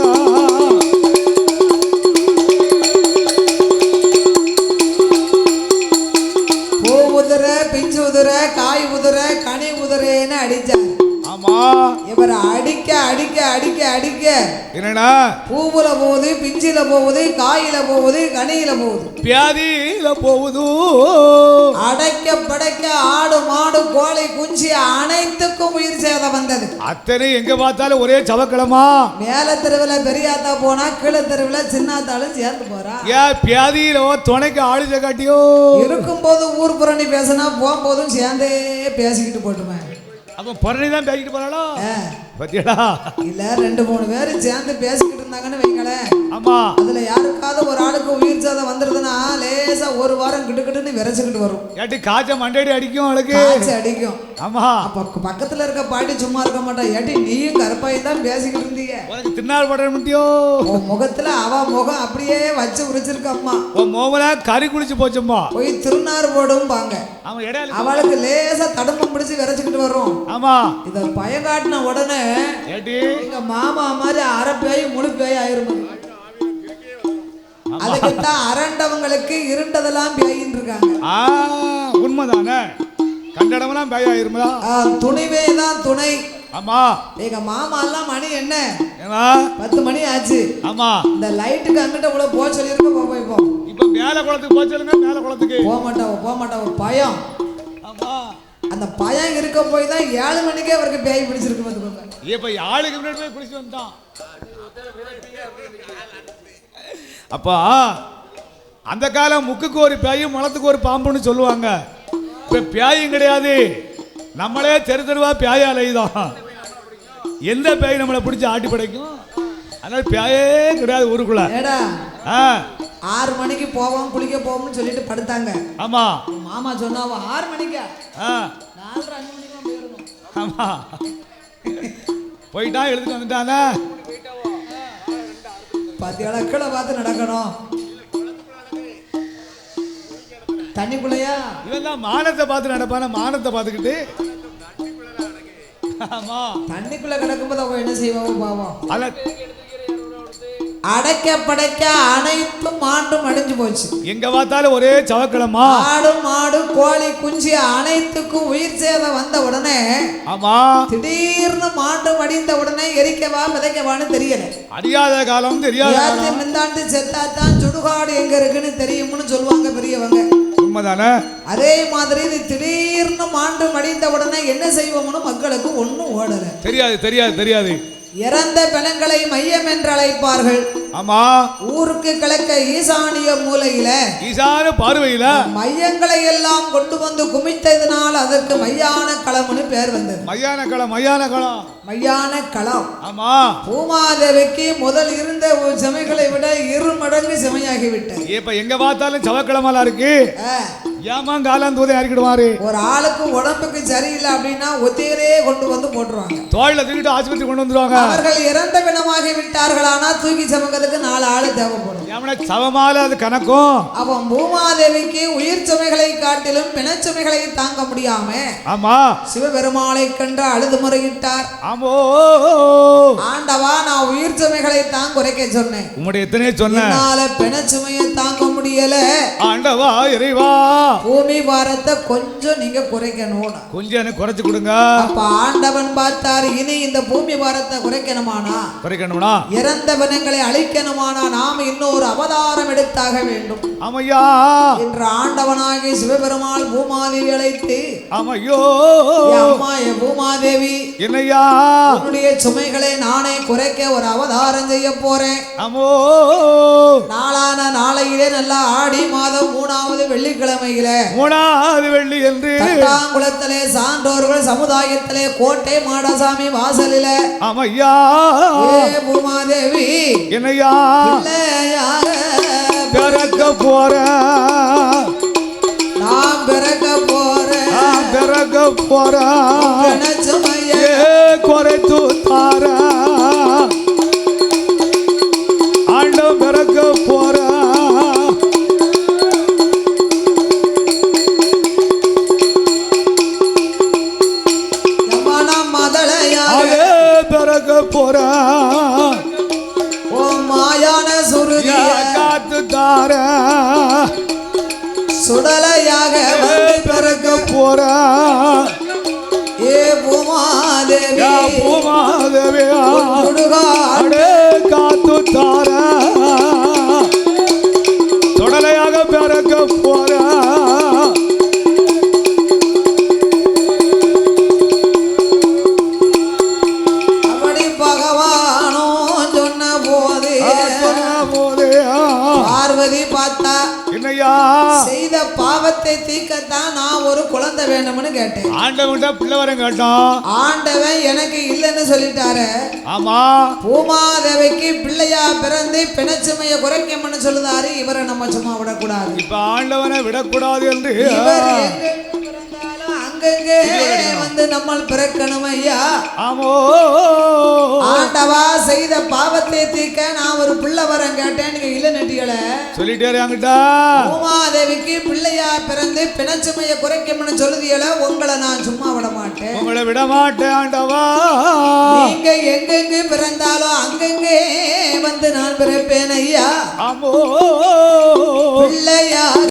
பூ உதிர, பிஞ்சு உதிர, காய் உதிர, கனி உதிரன்னு அடிச்சார். ஆமா இவர் அடிக்க அடிக்க அடிக்க அடிக்க என்னடா, பூவுல போகுது, பிஞ்சில போகுது, காயில போகுது, கனியில போகுது, வியாதியில போகுது. அடைக்க படைக்க ஆடு மாடு கோழி குஞ்சி அனைத்துக்கும் உயிர் சேதம் வந்தது. அத்தனை எங்க பார்த்தாலும் ஒரே சவக்கிழமா. மேல தெருவுல பெரியாத்தா போனா கீழே தெருவுல சின்னாத்தாலும் சேர்ந்து போறா. ஏன் வியாதியில துணைக்கு ஆளுஜ காட்டியோ? இருக்கும் போது ஊர் புறணி பேசினா போகும்போதும் சேர்ந்தே பேசிக்கிட்டு போட்டுவேன். அப்ப புறணி தான் பேசிக்கிட்டு போறாளோ? பத்தியடா இல்ல, 2-3 பேர் சேர்ந்து பேசிக்கிட்டு இருந்தாங்கன்னு வைங்களேன். ஆமா, அதுல யாருக்காவது ஒரு ஆளுக்கு உயிர் சேதம் வந்துருதுன்னா லேசா ஒரு வாரம் கிட்டுக்கிட்டுன்னு விரைச்சுக்கிட்டு வரும். ஏட்டி காய்ச்ச மண்டடி அடிக்கும், அவளுக்கு காய்ச்ச அடிக்கும். ஆமா, அப்ப பக்கத்துல இருக்க பாட்டி சும்மா இருக்க மாட்டா. ஏட்டி நீயும் கருப்பாய் தான் பேசிக்கிட்டு இருந்தீங்க, உனக்கு தின்னார் பட முடியோ? உன் முகத்துல அவ முகம் அப்படியே வச்சு உரிச்சிருக்க. அம்மா உன் மோமலா கறி குளிச்சு போச்சும்மா. போய் திருநாறு போடும் பாங்க. அவளுக்கு லேசா தடுப்பம் பிடிச்சு விரைச்சுக்கிட்டு வரும். ஆமா, இத பயம் காட்டின உடனே எங்க மாமா மாதிரி அரை பேய் முழு பேய் ஆயிரும். அதுக்குத்தான் அரண்டவங்களுக்கு இருண்டதெல்லாம் பேயின்னு இருக்காங்க. உண்மைதானே, கண்டடமெல்லாம் பேய் ஆயிருமா? துணிவே தான் துணை. ஆமா, எங்க மாமா எல்லாம் மணி என்ன 10 மணி ஆச்சு. ஆமா, இந்த லைட்டுக்கு அங்கிட்ட கூட போக சொல்லிருக்கோம். போய்ப்போம். இப்ப மேல குளத்துக்கு போக சொல்லுங்க. மேல குளத்துக்கு போக மாட்டாவ பயம். ஆமா, அந்த பயம் இருக்க போய் தான் 7 மணிக்கே அவருக்கு பேய் பிடிச்சிருக்கு. பார்த்துக்கோங்க. இப்ப ஆளுக்கு முன்னாடி போய் பிடிச்சு வந்தான். அப்பா அந்த காலம் முக்குக்கு ஒரு பேயும் முளத்துக்கு ஒரு பாம்புன்னு சொல்லுவாங்க. இப்ப பேயும் கிடையாது, நம்மளே தெரு தெருவா பேயா அலையுதான். எந்த பேய் நம்மளை பிடிச்சி ஆட்டி படைக்கும்? அதனால பேயே கிடையாது ஊருக்குள்ள. 6 மணிக்கு போவோம் குளிக்க போவோம்னு சொல்லிட்டு படுத்தாங்க. ஆமா மாமா சொன்னாவோ 6 மணிக்கா 4:30 5 மணிக்கு போயிடணும். ஆமா போயிட்டா எழுதிட்டு வந்துட்டானே. பாத்தியால கீழே பார்த்து நடக்கணும். தண்ணிக்குள்ளையா இவன் தான் மானத்தை பார்த்து நடப்பான. மானத்தை பார்த்துக்கிட்டு ஆமா தண்ணிக்குள்ள கிடக்கும்போது அவங்க என்ன செய்வாங்க பாவம். அல அடைக்க படைக்க அனைத்தும் மாண்டும் அடைஞ்சு போச்சு. எங்க பார்த்தாலும் ஒரே சவக்கிழமா. ஆடு மாடு கோழி குஞ்சு அனைத்துக்கும் உயிர் சேதம் வந்த உடனே ஆமா திடீர்னு மாண்டும் அடிந்த உடனே எரிக்கவா விதைக்கவான்னு தெரியல. அறியாத காலம் தெரியாது. மிந்தாண்டு செத்தாத்தான் சுடுகாடு எங்க இருக்குன்னு தெரியும்னு சொல்லுவாங்க பெரியவங்க. உண்மைதானே? அதே மாதிரி இது திடீர்னு மாண்டும் அடிந்த உடனே என்ன செய்வோம்னு மக்களுக்கு ஒன்னும் ஓடல. தெரியாது தெரியாது தெரியாது. இறந்த பிணங்களை மையம் என்று அழைப்பார்கள். ஆமா ஊருக்கு கிழக்க ஈசானிய மூலையில ஈசான பார்வையில மையங்களை எல்லாம் கொண்டு வந்து குமித்ததினால் அதற்கு மையான களம்னு பேர் வந்தது. மையான களம் மையான களம் மையான களம். ஆமா பூமாதேவிக்கு முதல் இருந்த செமைகளை விட 2 மடங்கு செமையாகிவிட்டது. இப்ப எங்க பார்த்தாலும் சவக்கிழமெல்லாம் இருக்கு. ஏமா காலம் தூதை அறிக்கிடுவாரு. ஒரு ஆளுக்கு உடம்புக்கு சரியில்லை அப்படின்னா ஒத்தையரே கொண்டு வந்து போட்டுருவாங்க. தோல்ல தூக்கிட்டு ஆஸ்பத்திரி கொண்டு வந்துருவாங்க. அவர்கள் இறந்த பிணமாகி விட்டார்கள். ஆனா தூக்கி சமக்கிறதுக்கு 4 ஆளு தேவைப்படும். சவமால அது கணக்கும். அப்ப பூமாதேவிக்கு உயிர் சுமைகளை காட்டிலும் பிணச்சுமைகளை தாங்க முடியாம ஆமா சிவபெருமாளை கண்டு அழுது முறையிட்டார். ஆமோ ஆண்டவா நான் உயிர் சுமைகளை தான் குறைக்க சொன்னேன். உங்களுடைய எத்தனை சொன்ன பிணச்சுமையை தாங்க முடியல. ஆண்டவா இறைவா பூமி பாரத்தை கொஞ்சம் நீங்க குறைக்கணும். கொஞ்சம் எனக்கு குறைச்சு கொடுங்க. அப்ப ஆண்டவன் பார்த்தார், இனி இந்த பூமி பாரத்தை குறைக்கணுமானா இறந்த பிணங்களை அழிக்கணுமானா நாம இன்னொரு அவதாரம் எடுத்தாக வேண்டும். ஆமையா என்று ஆண்டவனாகி சிவபெருமாள் பூமாதேவி அழைத்து ஆமையோ அம்மா பூமாதேவி என்னையா உன்னுடைய சுமைகளை நானே குறைக்க ஒரு அவதாரம் செய்ய போறேன். ஆமோ நாளான நாளையிலே நல்லா ஆடி மாதம் 3வது வெள்ளிக்கிழமையில 3வது வெள்ளி என்று குளத்திலே சான்றோர்கள் சமுதாயத்திலே கோட்டை மாடசாமி வாசலில ஆமையா பூமாதேவி என்னையா பிறக்க போற நான் பிறக்க போறேன் பிறக்க போற குறைத்து தார ஆண்டம் பிறக்க போற பிறக்க போற ஓ மாயான சுருதிய காத்து தார சுடலையாக பிறக்க போற ஏ பூமாதேவி பூமாதேவியா சுடுகாடு காத்து தார சுடலையாக பிறக்க போற பார்வதி பார்த்தா என்னையா செய்த பாவத்தை தீர்க்கத்தான் நான் ஒரு குழந்தை வேணும்னு கேட்டேன். ஆண்டவன் பிள்ளை வரம் கேட்டோம். ஆண்டவன் எனக்கு இல்லைன்னு சொல்லிட்டாரு. ஆமா பூமாதேவிக்கு பிள்ளையா பிறந்து பிணச்சுமைய குறைக்கணும்னு சொல்லுதாரு. இவரை நம்ம சும்மா விடக்கூடாது. இப்ப ஆண்டவனை விடக்கூடாது என்று அங்கங்கே வந்து நம்ம பிறக்கணும் ஐயா. ஆமோ ஆண்டவா செய்த பாவத்தை தீர்க்க நான் ஒரு பிள்ளை வரம் கேட்டேன். நீங்க இல்ல நெட்டிகள சொல்லிட்டே பூமாதேவிக்கு பிள்ளையா பிறந்து பிணச்சுமைய குறைக்கணும்னு சொல்லுதியல. உங்களை நான் சும்மா விட மாட்டேன். உங்களை விட மாட்டேன் ஆண்டவா. நீங்க எங்கெங்கு பிறந்தாலும் அங்கங்கே வந்து நான் பிறப்பேன் ஐயா. ஆமோ பிள்ளையா